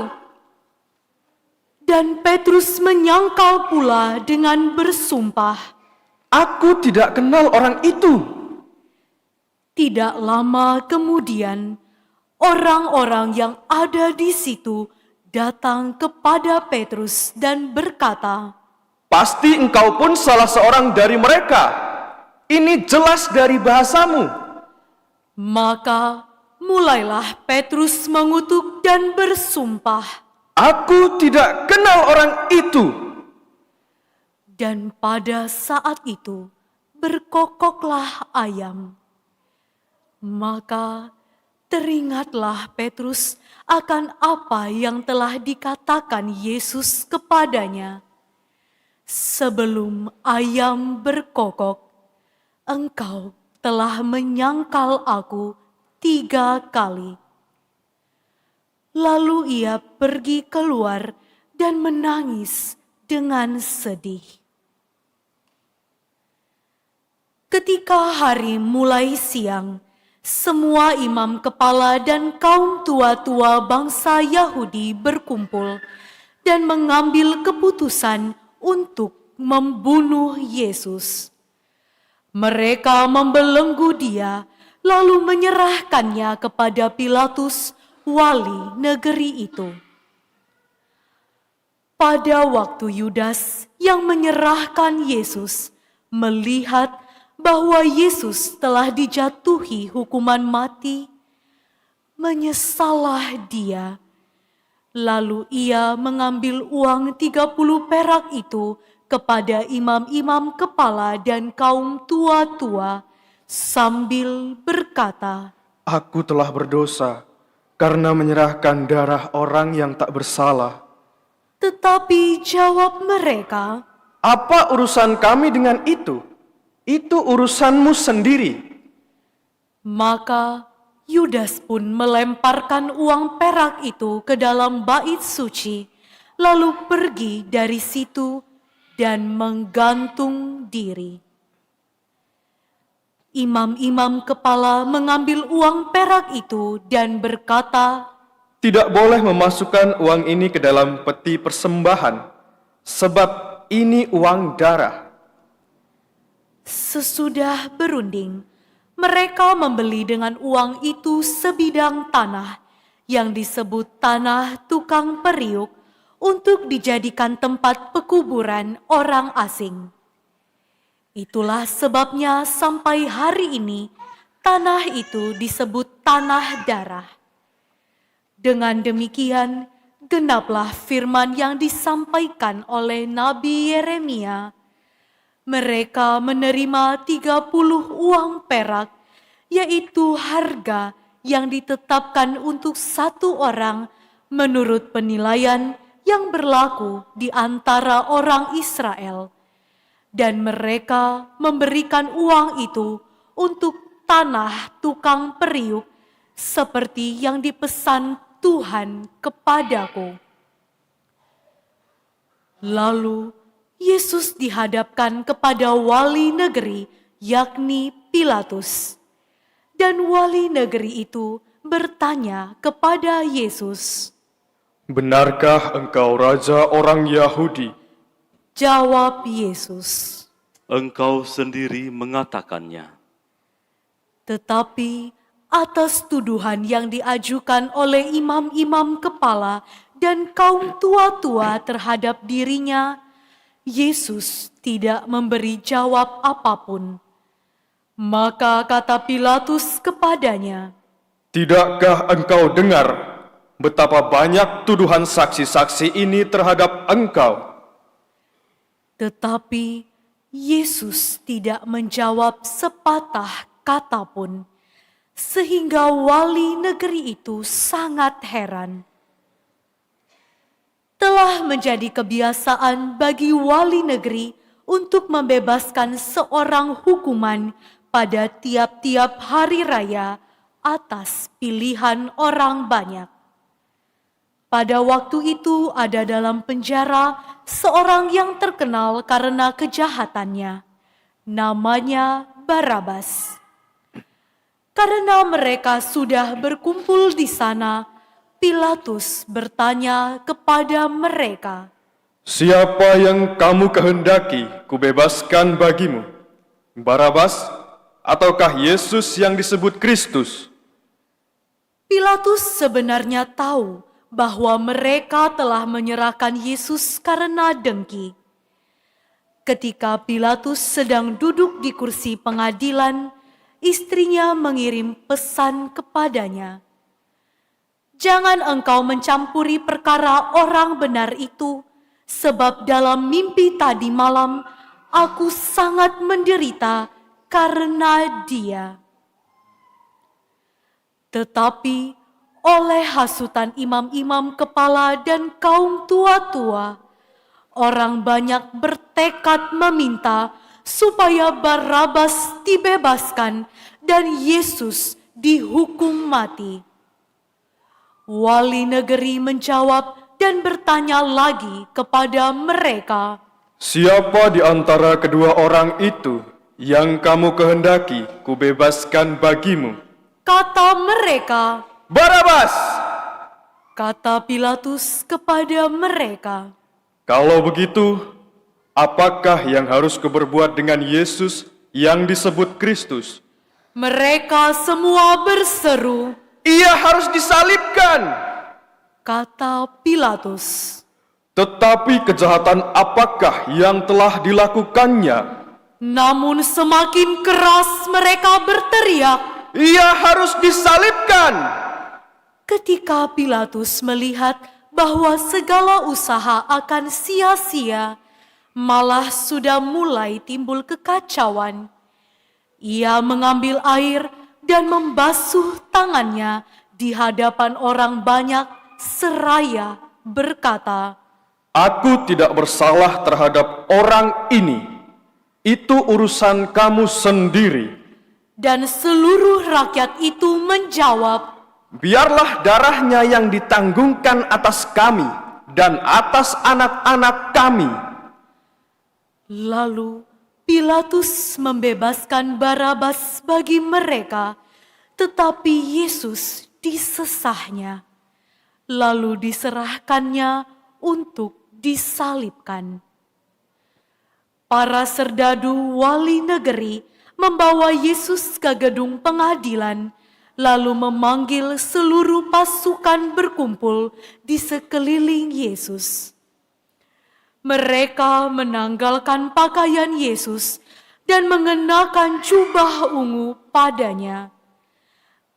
Dan Petrus menyangkal pula dengan bersumpah, "Aku tidak kenal orang itu." Tidak lama kemudian, orang-orang yang ada di situ datang kepada Petrus dan berkata, "Pasti engkau pun salah seorang dari mereka. Ini jelas dari bahasamu." Maka mulailah Petrus mengutuk dan bersumpah. "Aku tidak kenal orang itu." Dan pada saat itu berkokoklah ayam. Maka teringatlah Petrus akan apa yang telah dikatakan Yesus kepadanya. "Sebelum ayam berkokok, engkau telah menyangkal aku 3 kali." Lalu ia pergi keluar dan menangis dengan sedih. Ketika hari mulai siang, semua imam kepala dan kaum tua-tua bangsa Yahudi berkumpul dan mengambil keputusan untuk membunuh Yesus. Mereka membelenggu dia, lalu menyerahkannya kepada Pilatus, wali negeri itu. Pada waktu Yudas yang menyerahkan Yesus melihat bahwa Yesus telah dijatuhi hukuman mati, menyesallah dia. Lalu ia mengambil uang 30 perak itu kepada imam-imam kepala dan kaum tua-tua sambil berkata, "Aku telah berdosa karena menyerahkan darah orang yang tak bersalah." Tetapi jawab mereka, "Apa urusan kami dengan itu? Itu urusanmu sendiri." Maka Yudas pun melemparkan uang perak itu ke dalam bait suci, lalu pergi dari situ dan menggantung diri. Imam-imam kepala mengambil uang perak itu dan berkata, "Tidak boleh memasukkan uang ini ke dalam peti persembahan, sebab ini uang darah." Sesudah berunding, mereka membeli dengan uang itu sebidang tanah yang disebut tanah tukang periuk untuk dijadikan tempat pekuburan orang asing. Itulah sebabnya sampai hari ini tanah itu disebut tanah darah. Dengan demikian, genaplah firman yang disampaikan oleh Nabi Yeremia. Mereka menerima 30 uang perak, yaitu harga yang ditetapkan untuk satu orang menurut penilaian yang berlaku di antara orang Israel. Dan mereka memberikan uang itu untuk tanah tukang periuk seperti yang dipesan Tuhan kepadaku. Lalu Yesus dihadapkan kepada wali negeri, yakni Pilatus. Dan wali negeri itu bertanya kepada Yesus, "Benarkah engkau raja orang Yahudi?" Jawab Yesus, Engkau sendiri mengatakannya. tetapi atas tuduhan yang diajukan oleh imam-imam kepala dan kaum tua-tua terhadap dirinya, Yesus tidak memberi jawab apapun. Maka kata Pilatus kepadanya, "Tidakkah engkau dengar betapa banyak tuduhan saksi-saksi ini terhadap engkau?" Tetapi Yesus tidak menjawab sepatah kata pun, sehingga wali negeri itu sangat heran. Telah menjadi kebiasaan bagi wali negeri untuk membebaskan seorang hukuman pada tiap-tiap hari raya atas pilihan orang banyak. Pada waktu itu ada dalam penjara seorang yang terkenal karena kejahatannya. Namanya Barabas. Karena mereka sudah berkumpul di sana, Pilatus bertanya kepada mereka, Siapa yang kamu kehendaki kubebaskan bagimu? Barabas ataukah Yesus yang disebut Kristus? Pilatus sebenarnya tahu bahwa mereka telah menyerahkan Yesus karena dengki. Ketika Pilatus sedang duduk di kursi pengadilan, istrinya mengirim pesan kepadanya, "Jangan engkau mencampuri perkara orang benar itu, sebab dalam mimpi tadi malam aku sangat menderita karena dia." Tetapi oleh hasutan imam-imam kepala dan kaum tua-tua, orang banyak bertekad meminta supaya Barabas dibebaskan dan Yesus dihukum mati. Wali negeri menjawab dan bertanya lagi kepada mereka, Siapa di antara kedua orang itu yang kamu kehendaki kubebaskan bagimu? kata mereka. Barabas! Kata Pilatus kepada mereka, Kalau begitu, apakah yang harus kuberbuat dengan Yesus yang disebut Kristus? mereka semua berseru, Ia harus disalibkan! kata Pilatus. Tetapi kejahatan apakah yang telah dilakukannya? Namun semakin keras mereka berteriak. Ia harus disalibkan! Ketika Pilatus melihat bahwa segala usaha akan sia-sia, malah sudah mulai timbul kekacauan. Ia mengambil air dan membasuh tangannya di hadapan orang banyak seraya berkata, Aku tidak bersalah terhadap orang ini. Itu urusan kamu sendiri. dan seluruh rakyat itu menjawab, Biarlah darahnya yang ditanggungkan atas kami dan atas anak-anak kami. Lalu Pilatus membebaskan Barabas bagi mereka, tetapi Yesus disesahnya, lalu diserahkannya untuk disalibkan. Para serdadu wali negeri membawa Yesus ke gedung pengadilan, lalu memanggil seluruh pasukan berkumpul di sekeliling Yesus. Mereka menanggalkan pakaian Yesus dan mengenakan jubah ungu padanya.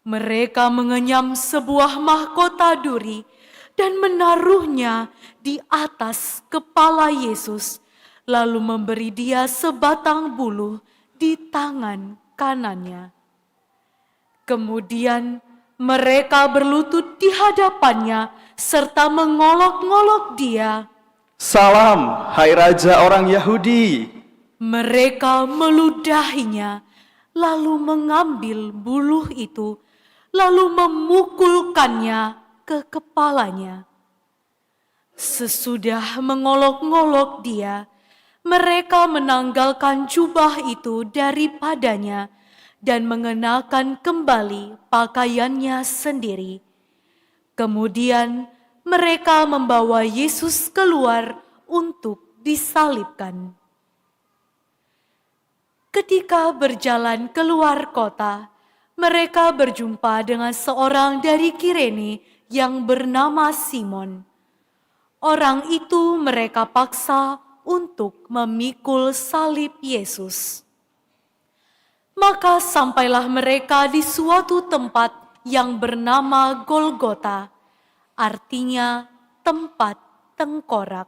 Mereka mengenyam sebuah mahkota duri dan menaruhnya di atas kepala Yesus, lalu memberi dia sebatang buluh di tangan kanannya. Kemudian mereka berlutut di hadapannya serta mengolok-ngolok dia. Salam, hai Raja orang Yahudi. Mereka meludahinya, lalu mengambil buluh itu, lalu memukulkannya ke kepalanya. Sesudah mengolok-ngolok dia, mereka menanggalkan jubah itu daripadanya dan mengenakan kembali pakaiannya sendiri. Kemudian mereka membawa Yesus keluar untuk disalibkan. Ketika berjalan keluar kota, mereka berjumpa dengan seorang dari Kirene yang bernama Simon. Orang itu mereka paksa untuk memikul salib Yesus. Maka sampailah mereka di suatu tempat yang bernama Golgota, artinya tempat tengkorak.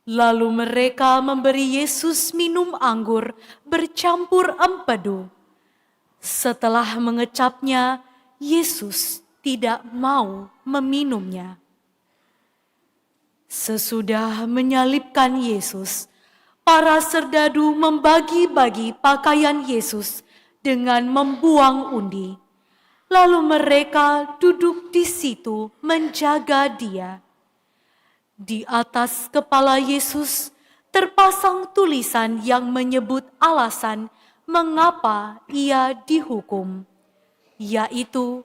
Lalu mereka memberi Yesus minum anggur bercampur empedu. Setelah mengecapnya, Yesus tidak mau meminumnya. Sesudah menyalibkan Yesus, para serdadu membagi-bagi pakaian Yesus dengan membuang undi. Lalu mereka duduk di situ menjaga dia. Di atas kepala Yesus terpasang tulisan yang menyebut alasan mengapa ia dihukum, yaitu,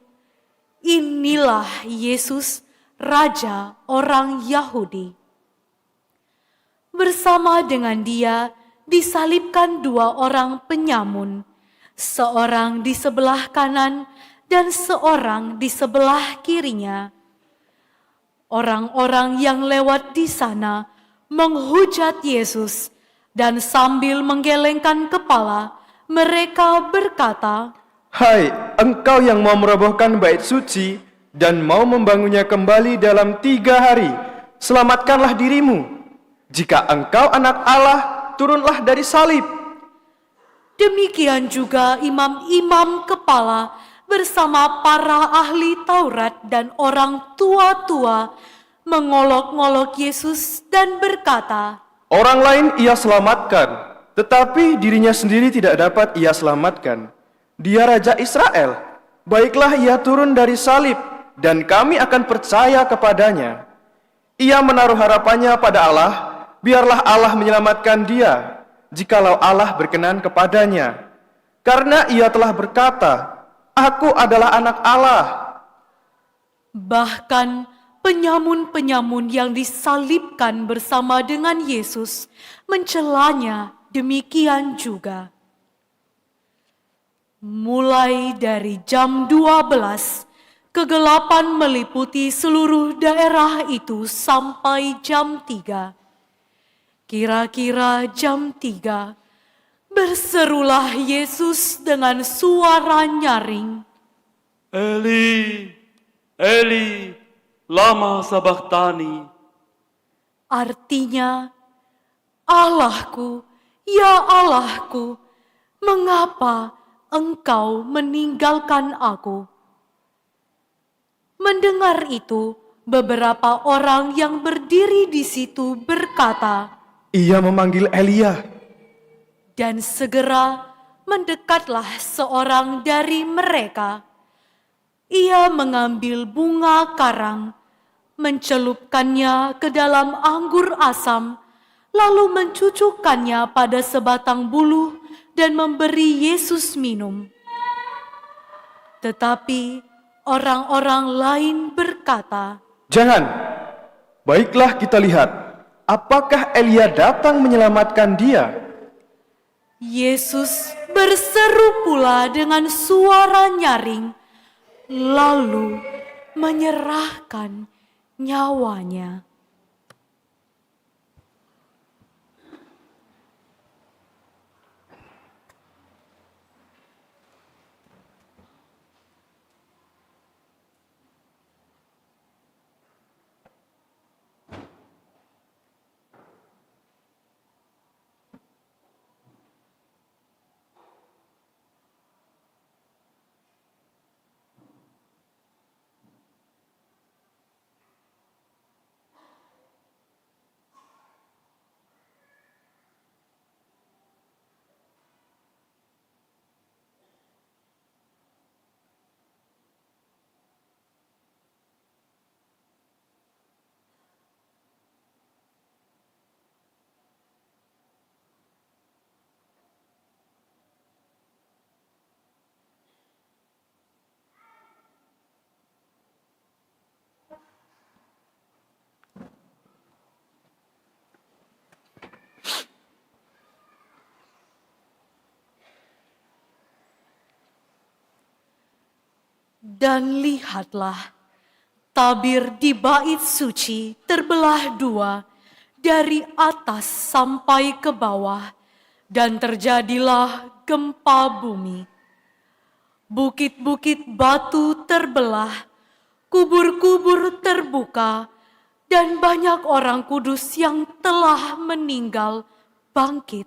"Inilah Yesus, Raja orang Yahudi." bersama dengan dia disalibkan 2 orang penyamun, seorang di sebelah kanan dan seorang di sebelah kirinya. Orang-orang yang lewat di sana menghujat Yesus, dan sambil menggelengkan kepala, mereka berkata, Hai, engkau yang mau merobohkan bait suci dan mau membangunnya kembali dalam 3 hari, selamatkanlah dirimu. Jika engkau anak Allah, turunlah dari salib. Demikian juga imam-imam kepala bersama para ahli Taurat dan orang tua-tua mengolok-ngolok Yesus dan berkata, Orang lain ia selamatkan, tetapi dirinya sendiri tidak dapat ia selamatkan. Dia Raja Israel, baiklah ia turun dari salib, dan kami akan percaya kepadanya. Ia menaruh harapannya pada Allah, biarlah Allah menyelamatkan dia, jikalau Allah berkenan kepadanya. Karena ia telah berkata, Aku adalah anak Allah. bahkan penyamun-penyamun yang disalibkan bersama dengan Yesus mencelanya demikian juga. Mulai dari jam 12, kegelapan meliputi seluruh daerah itu sampai jam 3. Kira-kira jam 3, berserulah Yesus dengan suara nyaring, Eli, Eli, lama sabachthani. artinya, Allahku, ya Allahku, mengapa Engkau meninggalkan aku? Mendengar itu, beberapa orang yang berdiri di situ berkata, Ia memanggil Elia. dan segera mendekatlah seorang dari mereka. Ia mengambil bunga karang, mencelupkannya ke dalam anggur asam, lalu mencucukkannya pada sebatang buluh dan memberi Yesus minum. Tetapi orang-orang lain berkata, Jangan, baiklah kita lihat, apakah Elia datang menyelamatkan dia? Yesus berseru pula dengan suara nyaring, lalu menyerahkan nyawanya. Dan lihatlah, tabir di bait suci terbelah 2 dari atas sampai ke bawah, dan terjadilah gempa bumi. Bukit-bukit batu terbelah, kubur-kubur terbuka, dan banyak orang kudus yang telah meninggal bangkit.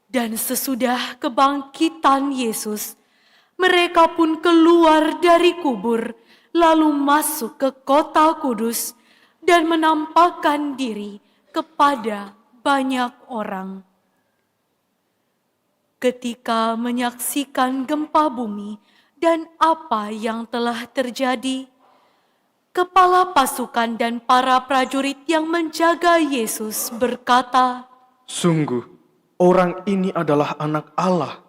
Dan sesudah kebangkitan Yesus, mereka pun keluar dari kubur, lalu masuk ke kota kudus dan menampakkan diri kepada banyak orang. Ketika menyaksikan gempa bumi dan apa yang telah terjadi, kepala pasukan dan para prajurit yang menjaga Yesus berkata, Sungguh, orang ini adalah anak Allah.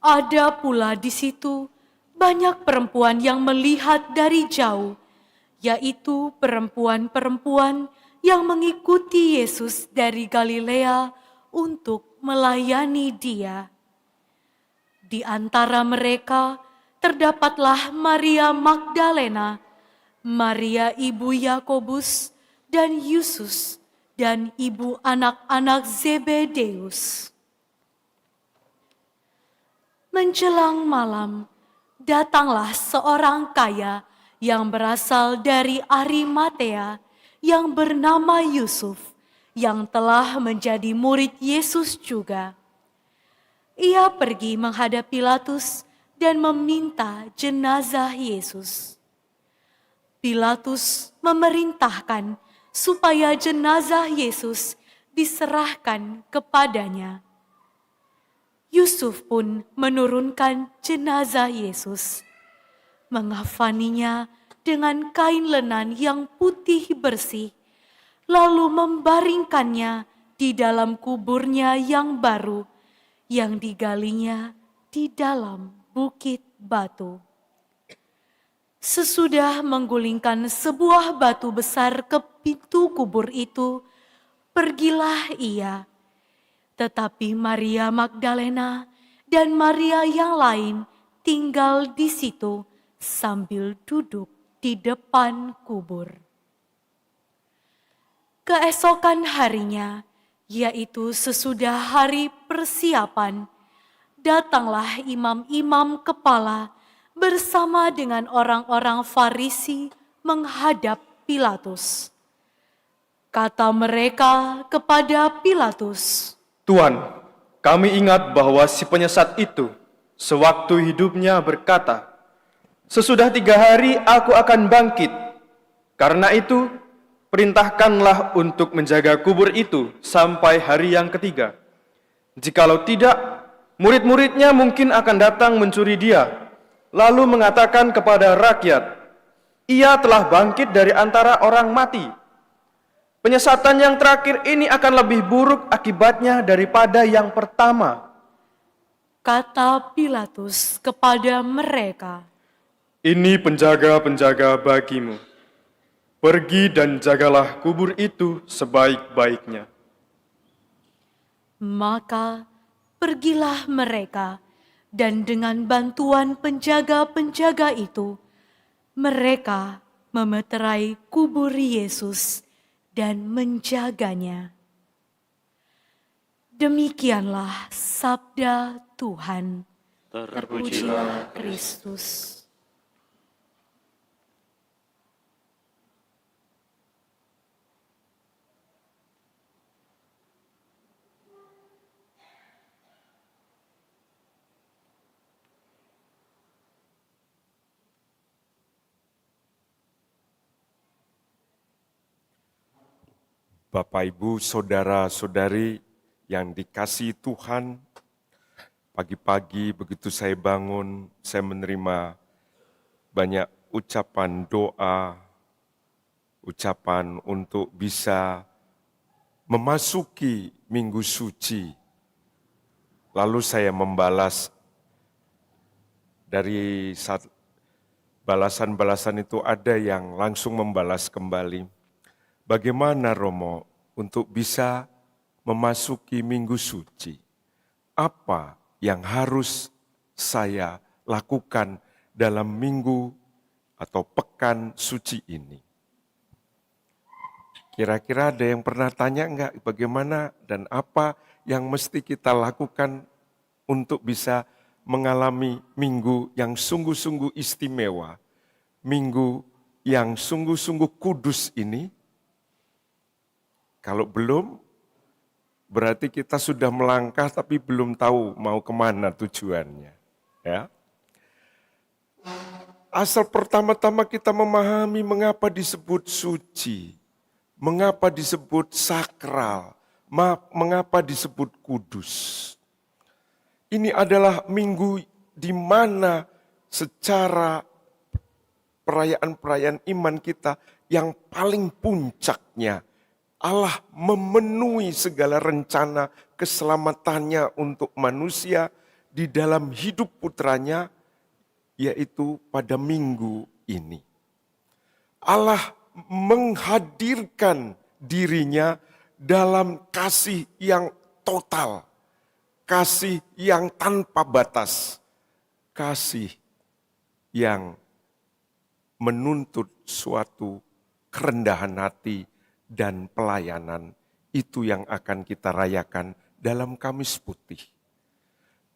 ada pula di situ banyak perempuan yang melihat dari jauh, yaitu perempuan-perempuan yang mengikuti Yesus dari Galilea untuk melayani Dia. Di antara mereka terdapatlah Maria Magdalena, Maria ibu Yakobus dan Yusus, dan ibu anak-anak Zebedeus. Menjelang malam, datanglah seorang kaya yang berasal dari Arimatea yang bernama Yusuf, yang telah menjadi murid Yesus juga. Ia pergi menghadap Pilatus dan meminta jenazah Yesus. Pilatus memerintahkan supaya jenazah Yesus diserahkan kepadanya. Yusuf pun menurunkan jenazah Yesus, mengafaninya dengan kain lenan yang putih bersih, lalu membaringkannya di dalam kuburnya yang baru, yang digalinya di dalam bukit batu. Sesudah menggulingkan sebuah batu besar ke pintu kubur itu, pergilah ia. Tetapi Maria Magdalena dan Maria yang lain tinggal di situ sambil duduk di depan kubur. Keesokan harinya, yaitu sesudah hari persiapan, datanglah imam-imam kepala bersama dengan orang-orang Farisi menghadap Pilatus. Kata mereka kepada Pilatus, Tuan, kami ingat bahwa si penyesat itu sewaktu hidupnya berkata, "Sesudah 3 hari aku akan bangkit." Karena itu, perintahkanlah untuk menjaga kubur itu sampai hari yang ketiga. Jikalau tidak, murid-muridnya mungkin akan datang mencuri dia, lalu mengatakan kepada rakyat, "Ia telah bangkit dari antara orang mati." Penyesatan yang terakhir ini akan lebih buruk akibatnya daripada yang pertama. kata Pilatus kepada mereka, Ini penjaga-penjaga bagimu. Pergi dan jagalah kubur itu sebaik-baiknya. maka pergilah mereka, dan dengan bantuan penjaga-penjaga itu, mereka memeterai kubur Yesus dan menjaganya. Demikianlah sabda Tuhan. Terpujilah Kristus. Bapak, Ibu, Saudara-saudari yang dikasihi Tuhan, pagi-pagi begitu saya bangun, saya menerima banyak ucapan doa, ucapan untuk bisa memasuki Minggu Suci. Lalu saya membalas dari balasan-balasan itu ada yang langsung membalas kembali. Bagaimana Romo untuk bisa memasuki Minggu Suci? Apa yang harus saya lakukan dalam minggu atau pekan suci ini? Kira-kira ada yang pernah tanya enggak bagaimana dan apa yang mesti kita lakukan untuk bisa mengalami minggu yang sungguh-sungguh istimewa, minggu yang sungguh-sungguh kudus ini? Kalau belum, berarti kita sudah melangkah tapi belum tahu mau kemana tujuannya. Ya. Asal pertama-tama kita memahami mengapa disebut suci, mengapa disebut sakral, mengapa disebut kudus. Ini adalah minggu di mana secara perayaan-perayaan iman kita yang paling puncaknya, Allah memenuhi segala rencana keselamatannya untuk manusia di dalam hidup putranya, yaitu pada minggu ini. Allah menghadirkan dirinya dalam kasih yang total, kasih yang tanpa batas, kasih yang menuntut suatu kerendahan hati dan pelayanan. Itu yang akan kita rayakan dalam Kamis Putih.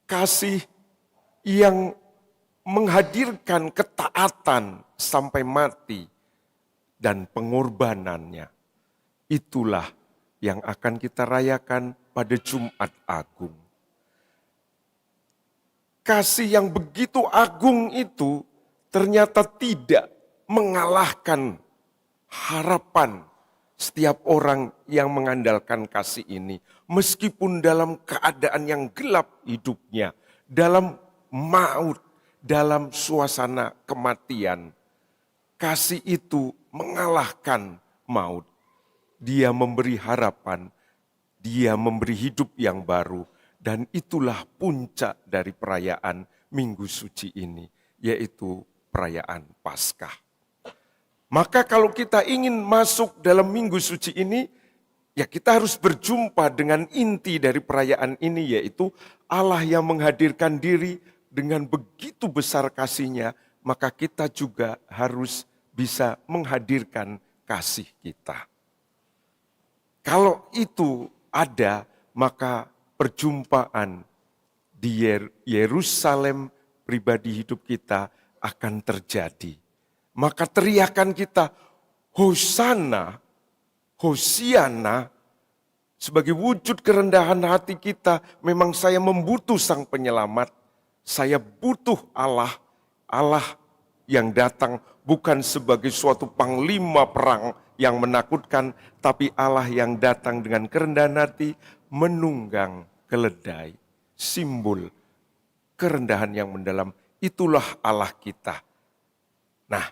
Kasih yang menghadirkan ketaatan sampai mati dan pengorbanannya. Itulah yang akan kita rayakan pada Jumat Agung. Kasih yang begitu agung itu ternyata tidak mengalahkan harapan setiap orang yang mengandalkan kasih ini. Meskipun dalam keadaan yang gelap hidupnya, dalam maut, dalam suasana kematian, kasih itu mengalahkan maut. Dia memberi harapan, dia memberi hidup yang baru, dan itulah puncak dari perayaan Minggu Suci ini, yaitu perayaan Paskah. Maka kalau kita ingin masuk dalam Minggu Suci ini, ya kita harus berjumpa dengan inti dari perayaan ini, yaitu Allah yang menghadirkan diri dengan begitu besar kasih-Nya, maka kita juga harus bisa menghadirkan kasih kita. Kalau itu ada, maka perjumpaan di Yerusalem pribadi hidup kita akan terjadi. Maka teriakan kita, Hosana, Hosiana, sebagai wujud kerendahan hati kita, memang saya membutuh Sang Penyelamat, saya butuh Allah, Allah yang datang bukan sebagai suatu panglima perang yang menakutkan, tapi Allah yang datang dengan kerendahan hati, menunggang keledai, simbol kerendahan yang mendalam. Itulah Allah kita. Nah,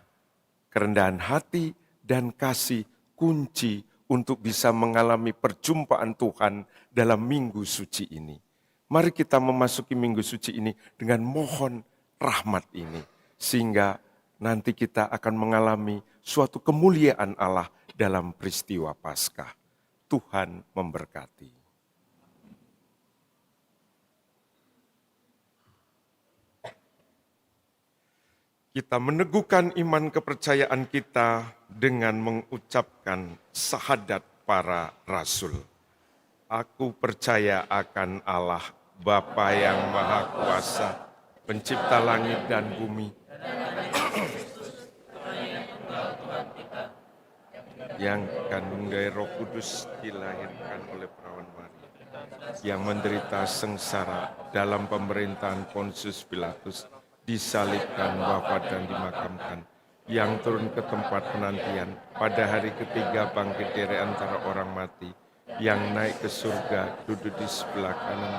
kerendahan hati dan kasih kunci untuk bisa mengalami perjumpaan Tuhan dalam Minggu Suci ini. Mari kita memasuki Minggu Suci ini dengan mohon rahmat ini, sehingga nanti kita akan mengalami suatu kemuliaan Allah dalam peristiwa Paskah. Tuhan memberkati. Kita meneguhkan iman kepercayaan kita dengan mengucapkan syahadat para rasul. Aku percaya akan Allah, Bapa yang Maha Kuasa, pencipta langit dan bumi, yang kandung dari Roh Kudus, dilahirkan oleh perawan Maria, yang menderita sengsara dalam pemerintahan Pontius Pilatus, disalibkan, wafat dan dimakamkan, yang turun ke tempat penantian, pada hari ketiga bangkit dari antara orang mati, yang naik ke surga, duduk di sebelah kanan.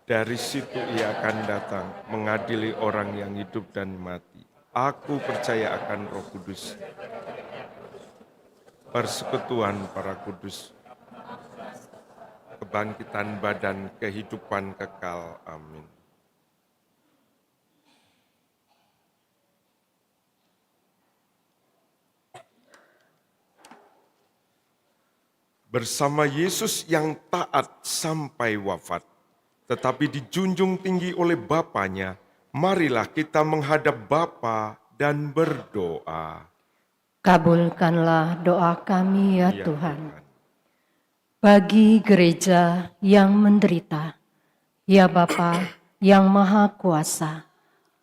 Dari situ ia akan datang, mengadili orang yang hidup dan mati. Aku percaya akan Roh Kudus, persekutuan para kudus, kebangkitan badan, kehidupan kekal. Amin. Bersama Yesus yang taat sampai wafat, tetapi dijunjung tinggi oleh Bapanya, marilah kita menghadap Bapa dan berdoa. Kabulkanlah doa kami ya Tuhan. Bagi gereja yang menderita, ya Bapa yang Maha Kuasa,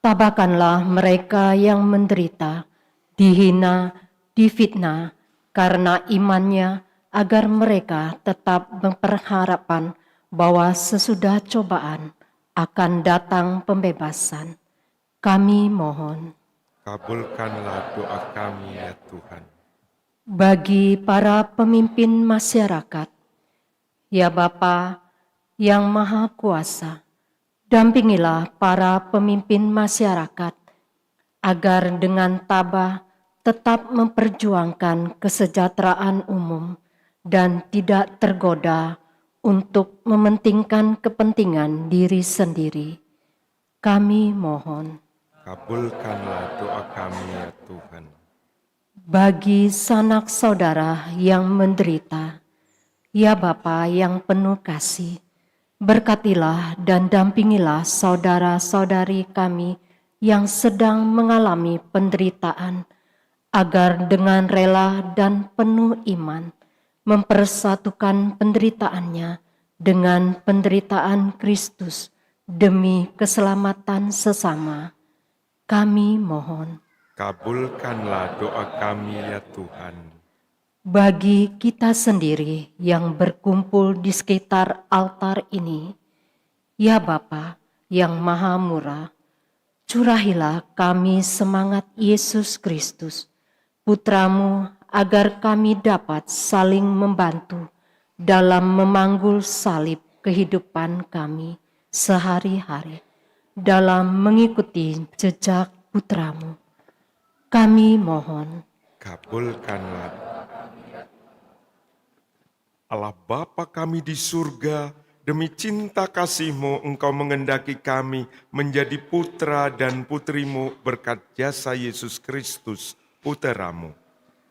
tabahkanlah mereka yang menderita, dihina, difitnah, karena imannya, agar mereka tetap berpengharapan bahwa sesudah cobaan akan datang pembebasan. Kami mohon. Kabulkanlah doa kami ya Tuhan. Bagi para pemimpin masyarakat, ya Bapa yang Maha Kuasa, dampingilah para pemimpin masyarakat agar dengan tabah tetap memperjuangkan kesejahteraan umum dan tidak tergoda untuk mementingkan kepentingan diri sendiri. Kami mohon. Kabulkanlah doa kami ya Tuhan. Bagi sanak saudara yang menderita, ya Bapa yang penuh kasih, berkatilah dan dampingilah saudara-saudari kami yang sedang mengalami penderitaan, agar dengan rela dan penuh iman mempersatukan penderitaannya dengan penderitaan Kristus demi keselamatan sesama. Kami mohon. Kabulkanlah doa kami ya Tuhan. Bagi kita sendiri yang berkumpul di sekitar altar ini, ya Bapa yang Maha Murah, curahilah kami semangat Yesus Kristus, Putramu, agar kami dapat saling membantu dalam memanggul salib kehidupan kami sehari-hari dalam mengikuti jejak Putramu. Kami mohon. Kabulkanlah. Allah Bapa kami di surga, demi cinta kasih-Mu Engkau mengendaki kami menjadi putra dan putri-Mu berkat jasa Yesus Kristus, Putra-Mu.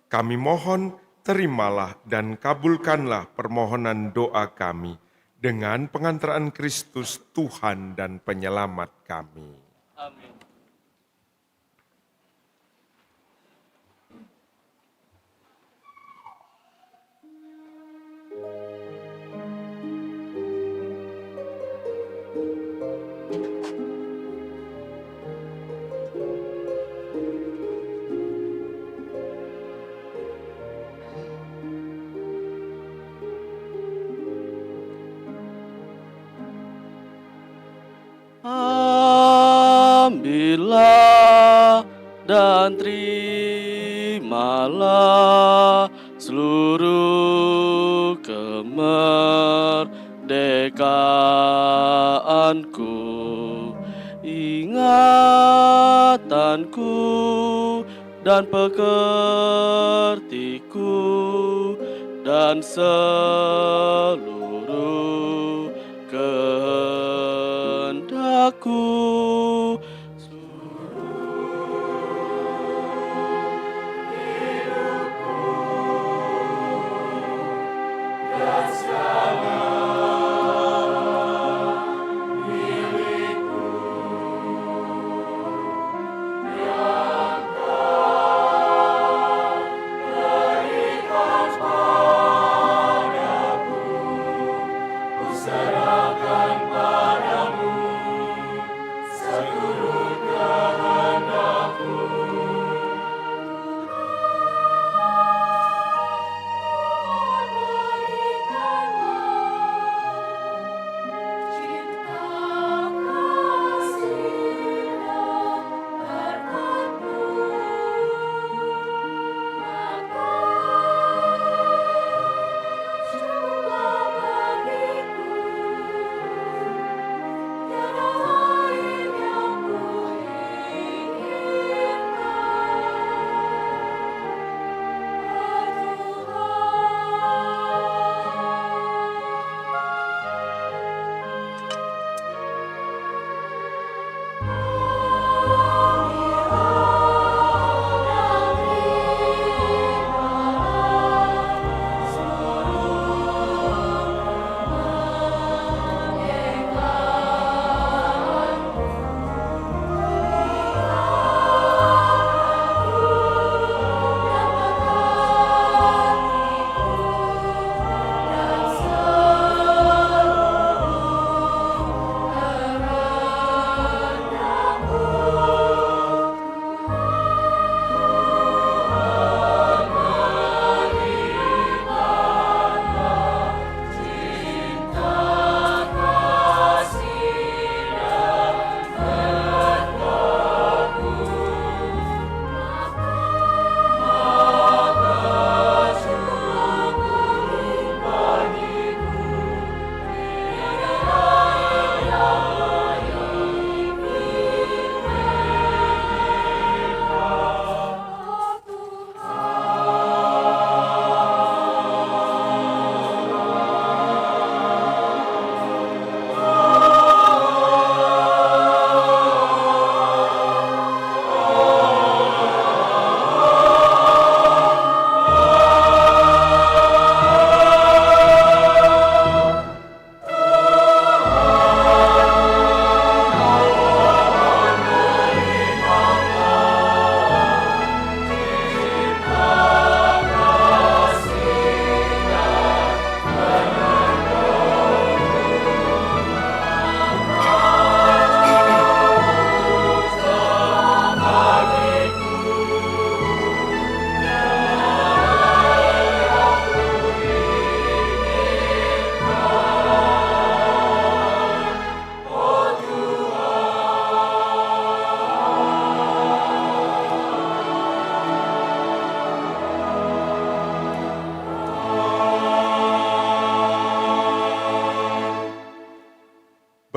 Kami mohon, terimalah dan kabulkanlah permohonan doa kami dengan pengantaraan Kristus Tuhan dan Penyelamat kami. Amin. Ambillah dan terimalah seluruh kemerdekaanku, ingatanku dan pekertiku, dan seluruh kehendakku.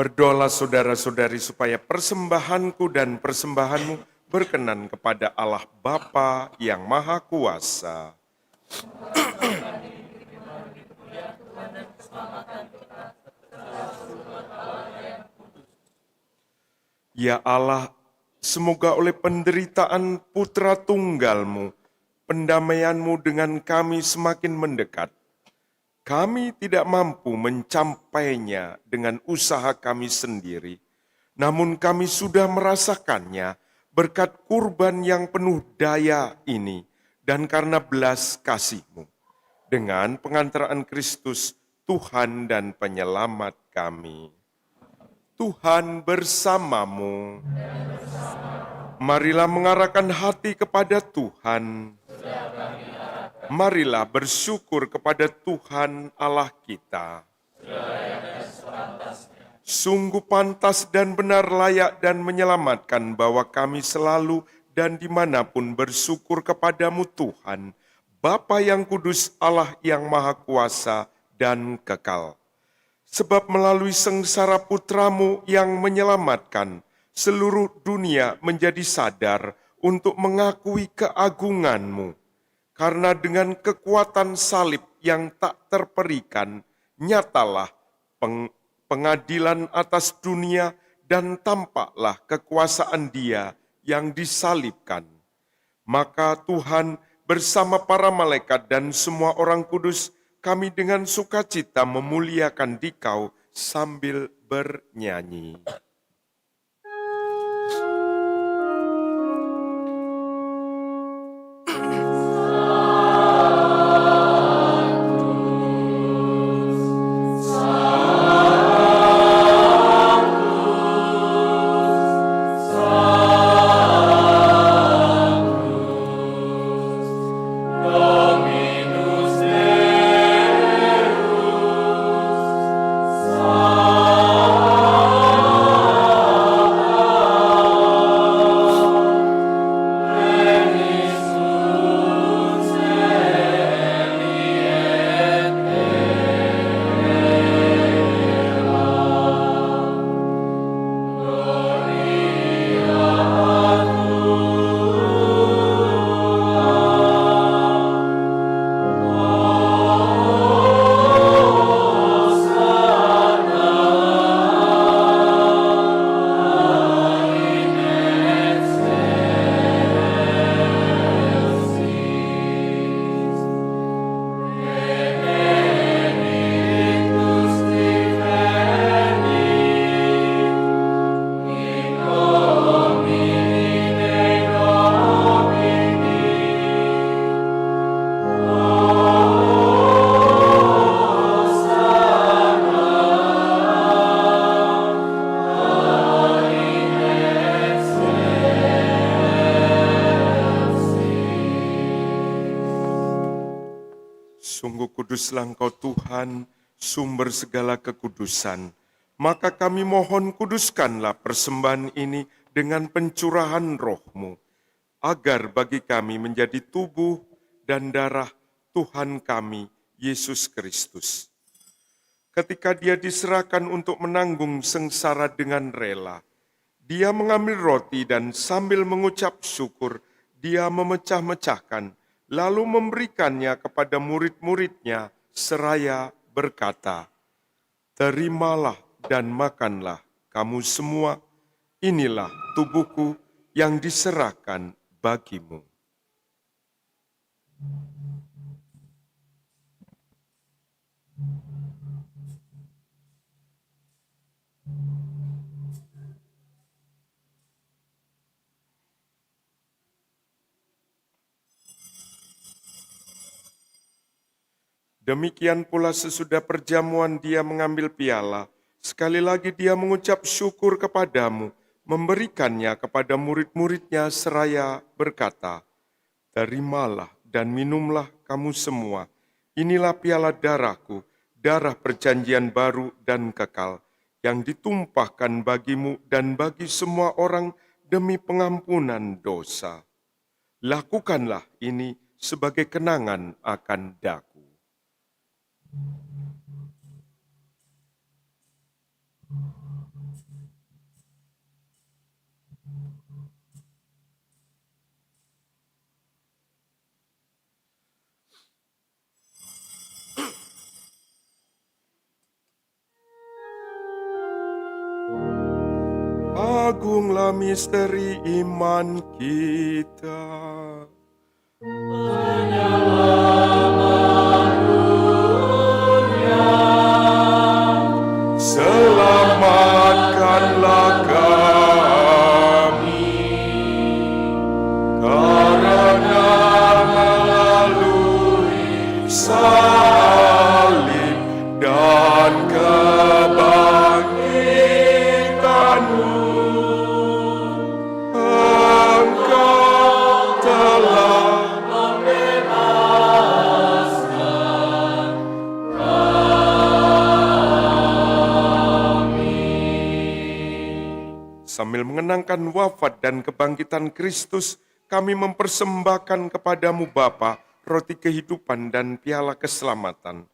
Berdoalah saudara-saudari supaya persembahanku dan persembahanmu berkenan kepada Allah Bapa yang Maha Kuasa. Ya Allah, semoga oleh penderitaan putra tunggalmu, pendamaianmu dengan kami semakin mendekat. Kami tidak mampu mencapainya dengan usaha kami sendiri, namun kami sudah merasakannya berkat kurban yang penuh daya ini dan karena belas kasih-Mu. Dengan pengantaraan Kristus, Tuhan dan Penyelamat kami. Tuhan bersamamu. Marilah mengarahkan hati kepada Tuhan. Marilah bersyukur kepada Tuhan Allah kita. Sungguh pantas dan benar, layak dan menyelamatkan bahwa kami selalu dan dimanapun bersyukur kepadamu Tuhan, Bapa yang kudus, Allah yang maha kuasa dan kekal. Sebab melalui sengsara putramu yang menyelamatkan, seluruh dunia menjadi sadar untuk mengakui keagunganmu. Karena dengan kekuatan salib yang tak terperikan, nyatalah pengadilan atas dunia dan tampaklah kekuasaan Dia yang disalibkan. Maka Tuhan bersama para malaikat dan semua orang kudus, kami dengan sukacita memuliakan Dikau sambil bernyanyi. Sungguh kuduslah Engkau Tuhan, sumber segala kekudusan. Maka kami mohon kuduskanlah persembahan ini dengan pencurahan roh-Mu, agar bagi kami menjadi tubuh dan darah Tuhan kami, Yesus Kristus. Ketika Dia diserahkan untuk menanggung sengsara dengan rela, Dia mengambil roti dan sambil mengucap syukur, Dia memecah-mecahkan, lalu memberikannya kepada murid-muridnya seraya berkata, "Terimalah dan makanlah kamu semua, inilah tubuhku yang diserahkan bagimu." Demikian pula sesudah perjamuan Dia mengambil piala, sekali lagi Dia mengucap syukur kepadamu, memberikannya kepada murid-muridnya seraya berkata, "Terimalah dan minumlah kamu semua, inilah piala darahku, darah perjanjian baru dan kekal, yang ditumpahkan bagimu dan bagi semua orang demi pengampunan dosa. Lakukanlah ini sebagai kenangan akan daku." misteri iman kita. Selamatkanlah kami karena melalui salib dan kebangkitan-Mu, Engkau telah sambil mengenangkan wafat dan kebangkitan Kristus, kami mempersembahkan kepadamu Bapa, roti kehidupan dan piala keselamatan.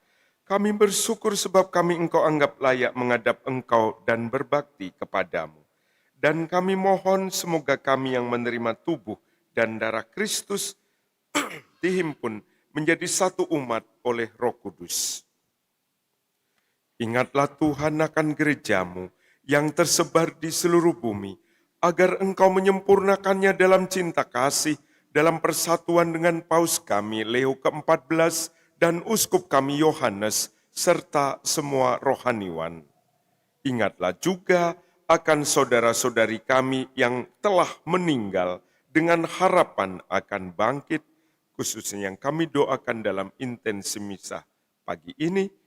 Kami bersyukur sebab kami Engkau anggap layak menghadap Engkau dan berbakti kepadamu. Dan kami mohon semoga kami yang menerima tubuh dan darah Kristus dihimpun menjadi satu umat oleh Roh Kudus. Ingatlah Tuhan akan gerejamu yang tersebar di seluruh bumi, agar Engkau menyempurnakannya dalam cinta kasih, dalam persatuan dengan Paus kami Leo ke-14 dan Uskup kami Yohanes, serta semua rohaniwan. Ingatlah juga akan saudara-saudari kami yang telah meninggal dengan harapan akan bangkit, khususnya yang kami doakan dalam intensi misa pagi ini,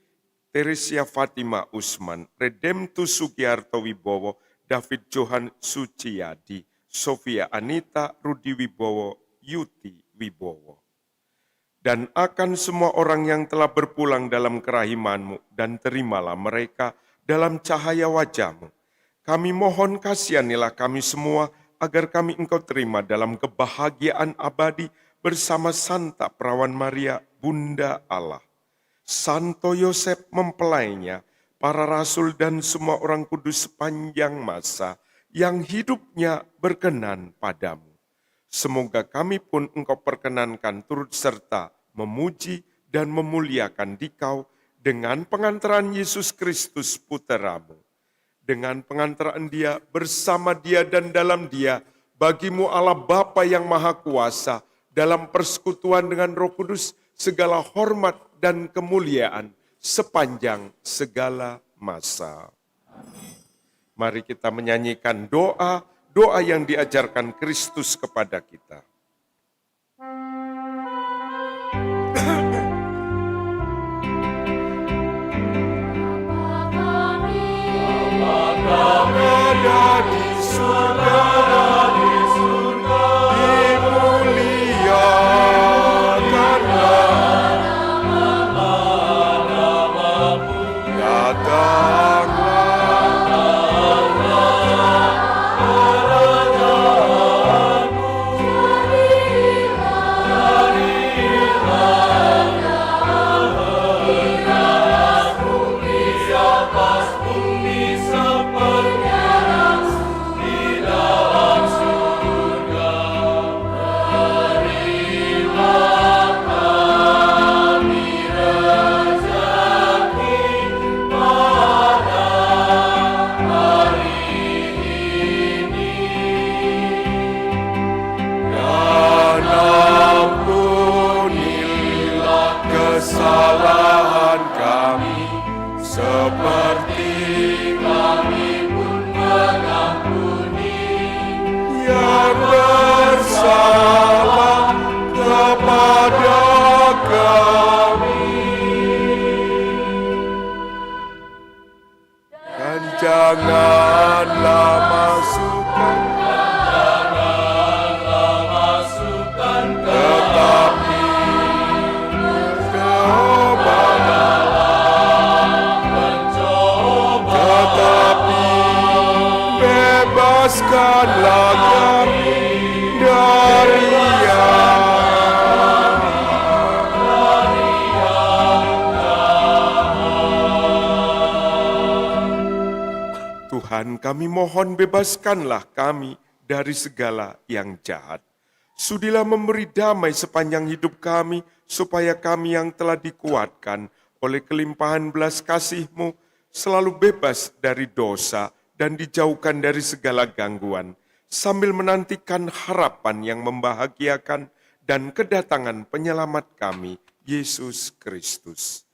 Teresia Fatima Usman, Redemptus Sugiarto Wibowo, David Johan Suciyadi, Sofia Anita, Rudi Wibowo, Yuti Wibowo. Dan akan semua orang yang telah berpulang dalam kerahiman-Mu, dan terimalah mereka dalam cahaya wajah-Mu. Kami mohon kasihanilah kami semua, agar kami Engkau terima dalam kebahagiaan abadi bersama Santa Perawan Maria, Bunda Allah. Santo Yosef mempelainya, para rasul dan semua orang kudus sepanjang masa yang hidupnya berkenan padamu. Semoga kami pun Engkau perkenankan turut serta memuji dan memuliakan Dikau dengan pengantaran Yesus Kristus Puteramu. Dengan pengantaran Dia, bersama Dia dan dalam Dia, bagimu Allah Bapa yang Maha Kuasa, dalam persekutuan dengan Roh Kudus, segala hormat dan kemuliaan sepanjang segala masa. Mari kita menyanyikan doa yang diajarkan Kristus kepada kita. Ada di surga, kesalahan kami, seperti kami pun mengampuni yang bersalah kepada kami. Dan janganlah masukkan tetapi bebaskanlah kami dari yang Tuhan, kami mohon bebaskanlah kami dari segala yang jahat. Sudilah memberi damai sepanjang hidup kami, supaya kami yang telah dikuatkan oleh kelimpahan belas kasih-Mu, selalu bebas dari dosa dan dijauhkan dari segala gangguan, sambil menantikan harapan yang membahagiakan dan kedatangan penyelamat kami, Yesus Kristus.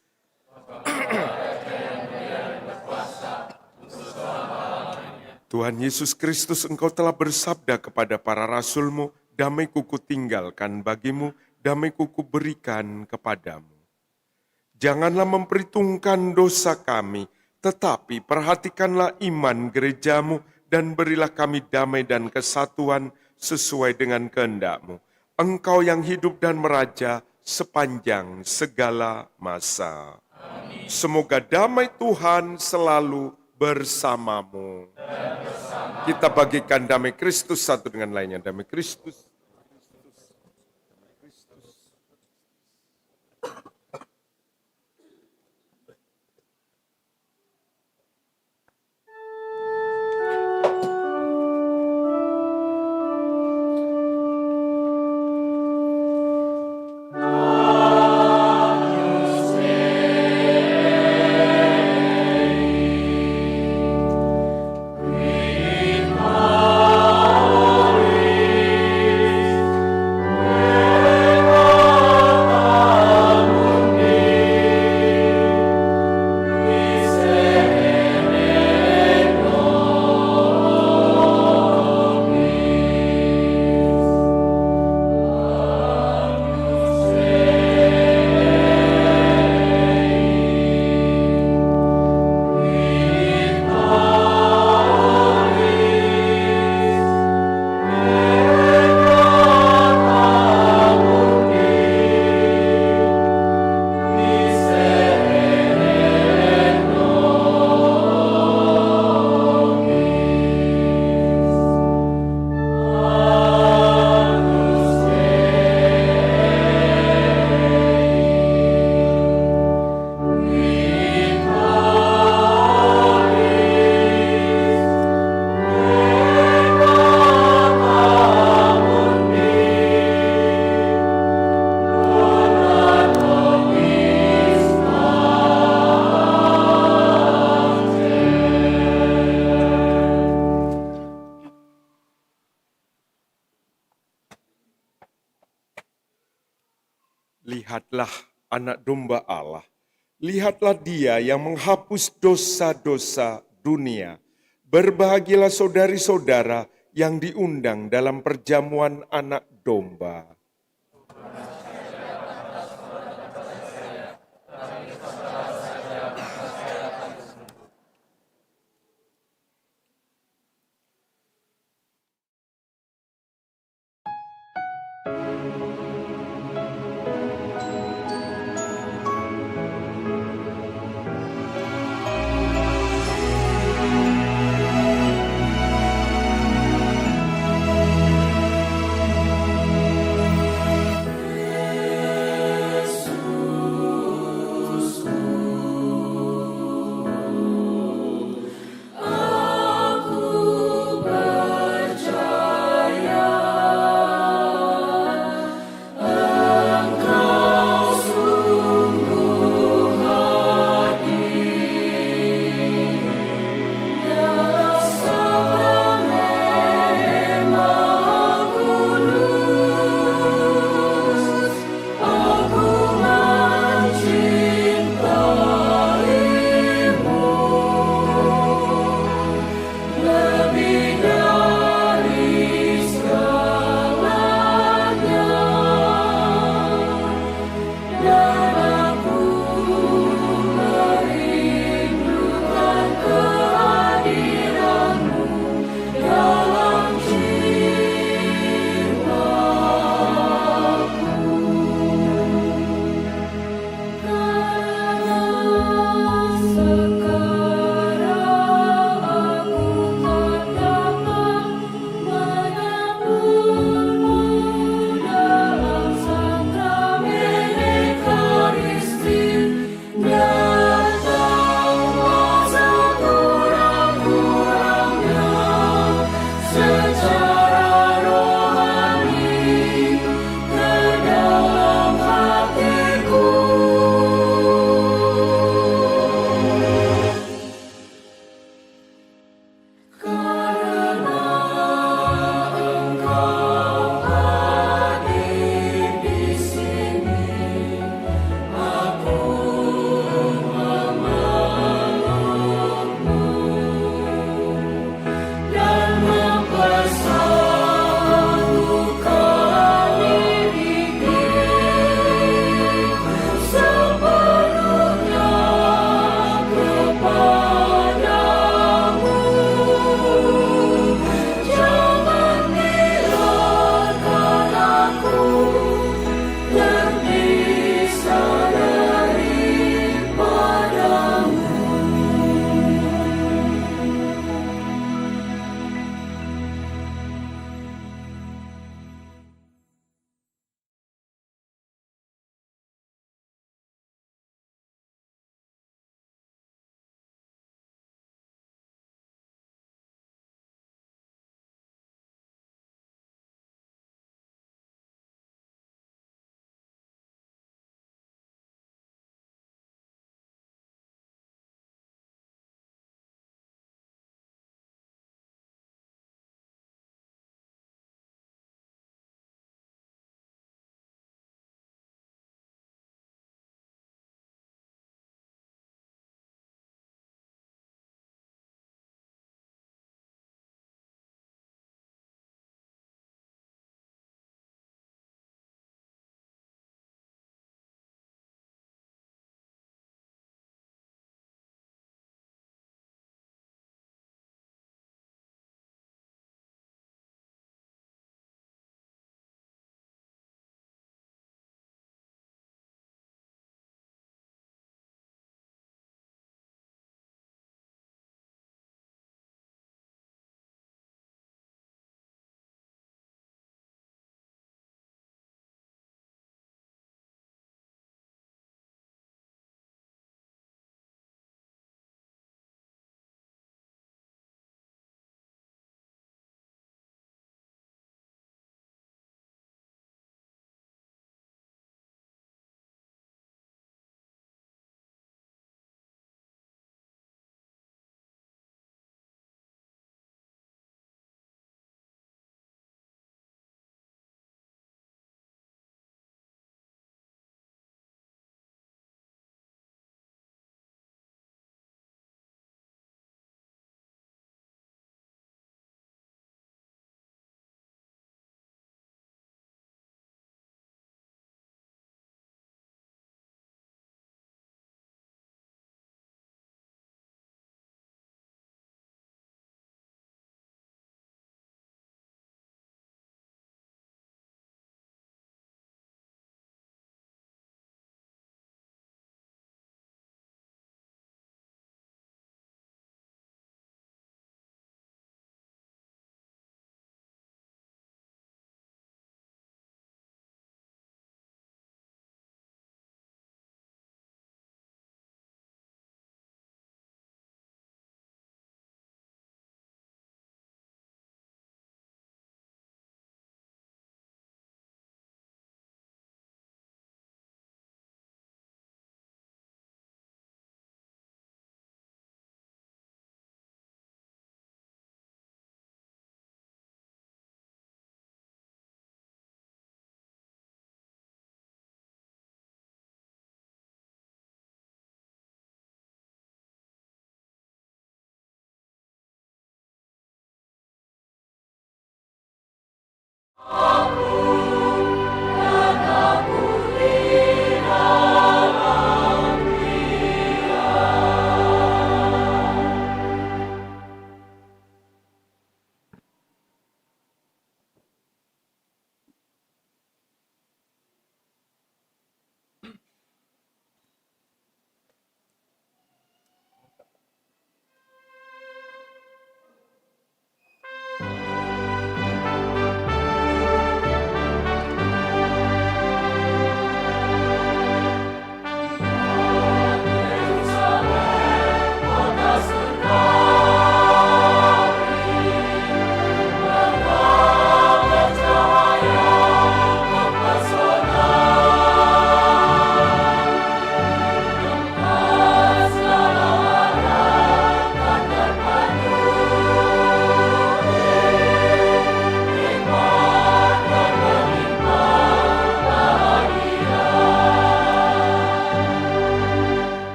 Tuhan Yesus Kristus, Engkau telah bersabda kepada para rasul-Mu, damai-Ku kutinggalkan bagimu, damai-Ku kuberikan kepadamu. Janganlah memperhitungkan dosa kami, tetapi perhatikanlah iman gereja-Mu dan berilah kami damai dan kesatuan sesuai dengan kehendak-Mu. Engkau yang hidup dan meraja sepanjang segala masa. Amin. Semoga damai Tuhan selalu bersamamu. Kita bagikan damai Kristus satu dengan lainnya. Damai Kristus. Lihatlah anak domba Allah, lihatlah Dia yang menghapus dosa-dosa dunia. Berbahagialah saudari-saudara yang diundang dalam perjamuan anak domba.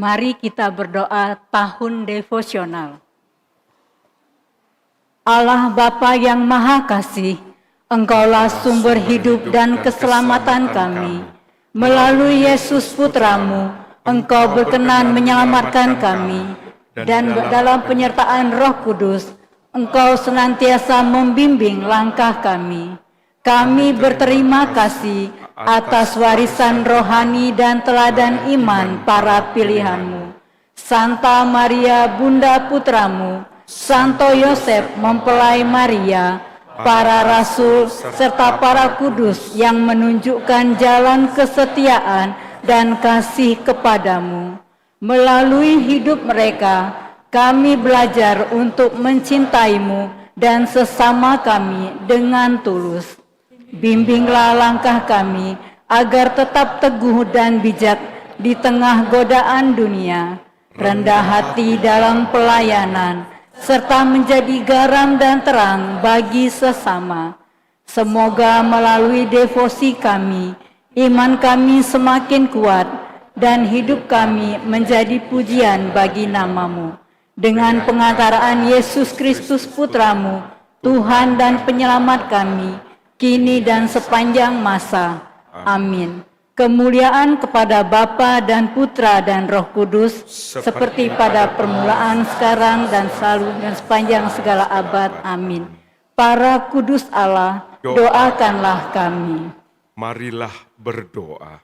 Mari kita berdoa tahun devosional. Allah Bapa yang Maha Kasih, Engkaulah sumber hidup dan keselamatan kami. Melalui Yesus Putramu, Engkau berkenan menyelamatkan kami. Dan dalam penyertaan Roh Kudus, Engkau senantiasa membimbing langkah kami. Kami berterima kasih atas warisan rohani dan teladan iman para pilihan-Mu. Santa Maria Bunda Putramu, Santo Yosef mempelai Maria, para rasul serta para kudus yang menunjukkan jalan kesetiaan dan kasih kepadamu. Melalui hidup mereka, kami belajar untuk mencintai-Mu dan sesama kami dengan tulus. Bimbinglah langkah kami agar tetap teguh dan bijak di tengah godaan dunia, rendah hati dalam pelayanan, serta menjadi garam dan terang bagi sesama. Semoga melalui devosi kami, iman kami semakin kuat dan hidup kami menjadi pujian bagi nama-Mu. Dengan pengantaraan Yesus Kristus Putra-Mu, Tuhan dan Penyelamat kami, kini dan sepanjang masa. Amin. Kemuliaan kepada Bapa dan Putra dan Roh Kudus, seperti pada permulaan, sekarang, dan selalu, dan sepanjang segala abad. Amin. Para kudus Allah, doakanlah kami. Marilah berdoa.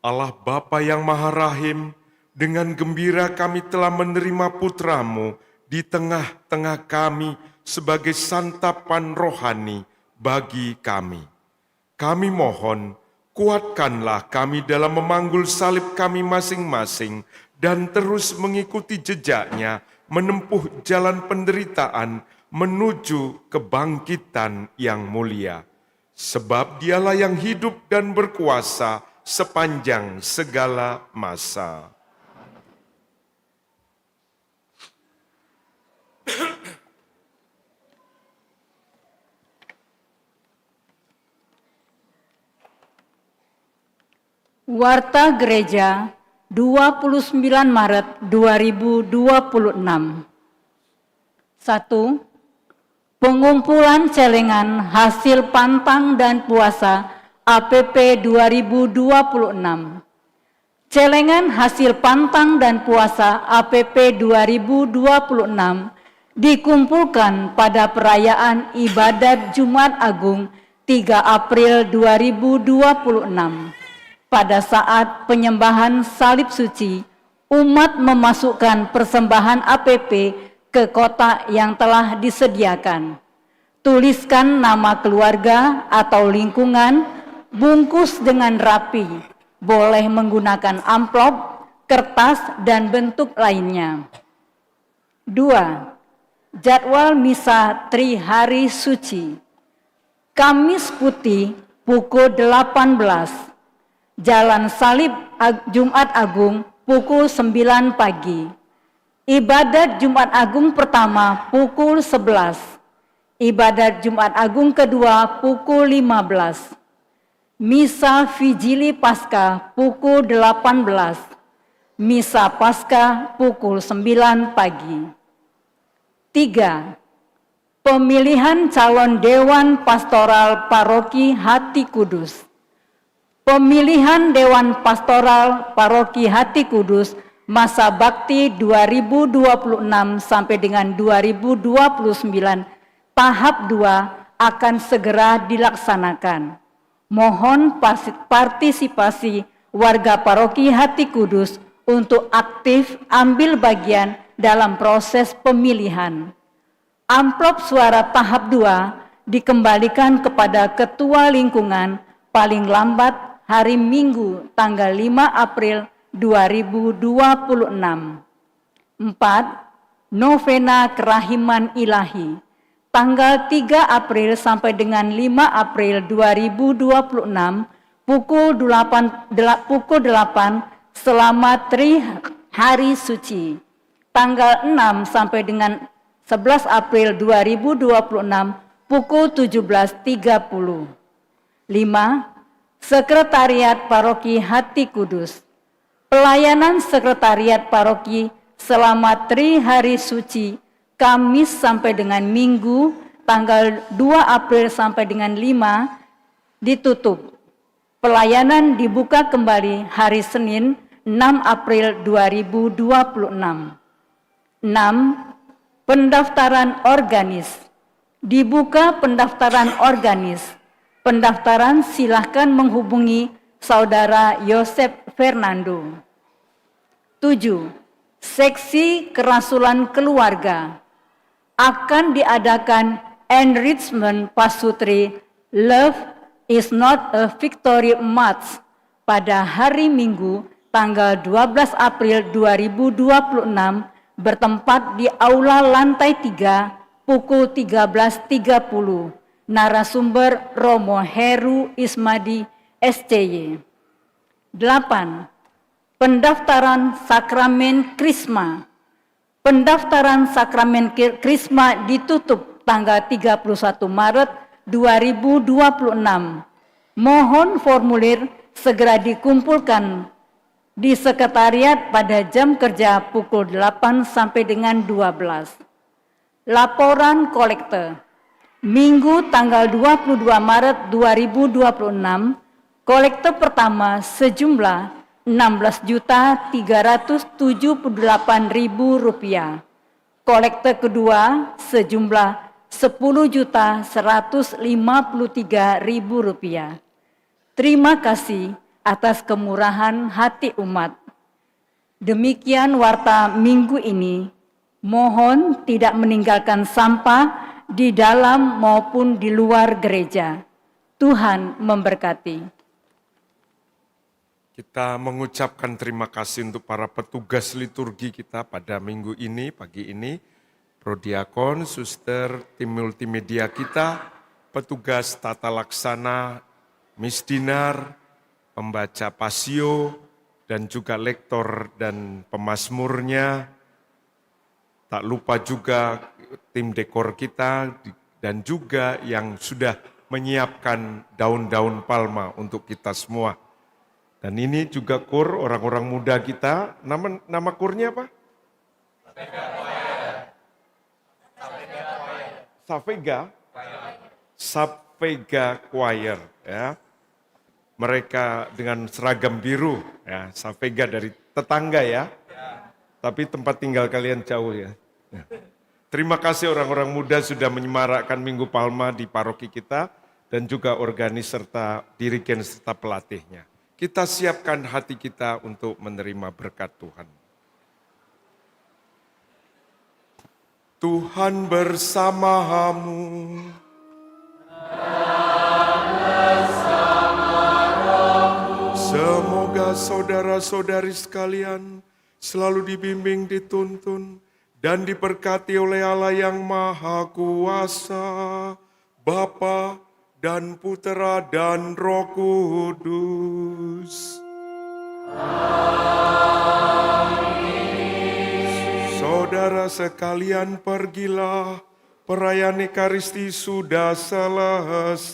Allah Bapa yang Maha Rahim, dengan gembira kami telah menerima Putra-Mu di tengah-tengah kami sebagai santapan rohani bagi kami. Kami mohon, kuatkanlah kami dalam memanggul salib kami masing-masing dan terus mengikuti jejaknya menempuh jalan penderitaan menuju kebangkitan yang mulia. Sebab Dialah yang hidup dan berkuasa sepanjang segala masa. Warta Gereja 29 Maret 2026. 1. Pengumpulan celengan hasil pantang dan puasa APP 2026. Celengan hasil pantang dan puasa APP 2026 dikumpulkan pada perayaan ibadat Jumat Agung 3 April 2026. Pada saat penyembahan salib suci, umat memasukkan persembahan APP ke kotak yang telah disediakan. Tuliskan nama keluarga atau lingkungan, bungkus dengan rapi, boleh menggunakan amplop, kertas, dan bentuk lainnya. 2. Jadwal Misa Trihari Suci. Kamis Putih pukul 18. Jalan Salib Jumat Agung pukul 9 pagi. Ibadat Jumat Agung pertama pukul 11. Ibadat Jumat Agung kedua pukul 15. Misa Vigili Paskah pukul 18. Misa Paskah pukul 9 pagi. 3. Pemilihan calon Dewan Pastoral Paroki Hati Kudus. Pemilihan Dewan Pastoral Paroki Hati Kudus masa bakti 2026 sampai dengan 2029 tahap 2 akan segera dilaksanakan. Mohon partisipasi warga Paroki Hati Kudus untuk aktif ambil bagian dalam proses pemilihan. Amplop suara tahap 2 dikembalikan kepada Ketua Lingkungan paling lambat hari Minggu tanggal 5 April 2026. 4. Novena Kerahiman Ilahi tanggal 3 April sampai dengan 5 April 2026 pukul 8 selama Hari Suci. Tanggal 6 sampai dengan 11 April 2026 pukul 17.30. 5. Sekretariat Paroki Hati Kudus. Pelayanan Sekretariat Paroki selama Hari Suci Kamis sampai dengan Minggu tanggal 2 April sampai dengan 5 ditutup. Pelayanan dibuka kembali hari Senin 6 April 2026. 6. Pendaftaran organis. Dibuka pendaftaran organis. Pendaftaran silahkan menghubungi Saudara Yosef Fernando. 7. Seksi Kerasulan Keluarga. Akan diadakan enrichment pasutri Love is not a victory march pada hari Minggu tanggal 12 April 2026 bertempat di Aula Lantai 3 pukul 13.30. Narasumber Romo Heru Ismadi SCY. 8. Pendaftaran Sakramen Krisma. Pendaftaran Sakramen Krisma ditutup tanggal 31 Maret 2026. Mohon formulir segera dikumpulkan di sekretariat pada jam kerja pukul 8 sampai dengan 12. Laporan kolekte. Minggu tanggal 22 Maret 2026, kolekte pertama sejumlah Rp16.378.000. Kolekte kedua sejumlah Rp10.153.000. Terima kasih atas kemurahan hati umat. Demikian warta minggu ini. Mohon tidak meninggalkan sampah di dalam maupun di luar gereja. Tuhan memberkati. Kita mengucapkan terima kasih untuk para petugas liturgi kita pada minggu ini, pagi ini. Prodiakon, suster, tim multimedia kita, petugas tata laksana, misdinar, pembaca pasio, dan juga lektor dan pemazmurnya. Tak lupa juga tim dekor kita dan juga yang sudah menyiapkan daun-daun palma untuk kita semua. Dan ini juga kur orang-orang muda kita. Nama kurnya apa? Sapega Choir. Ya. Mereka dengan seragam biru. Ya, Sapega dari tetangga ya. Tapi tempat tinggal kalian jauh ya. Terima kasih orang-orang muda sudah menyemarakkan Minggu Palma di paroki kita dan juga organis serta dirigen serta pelatihnya. Kita siapkan hati kita untuk menerima berkat Tuhan. Tuhan bersamamu. Semoga saudara-saudari sekalian selalu dibimbing, dituntun, dan diberkati oleh Allah yang Maha Kuasa, Bapa dan Putera dan Roh Kudus. Amin. Saudara sekalian, pergilah, perayaan Ekaristi sudah selesai.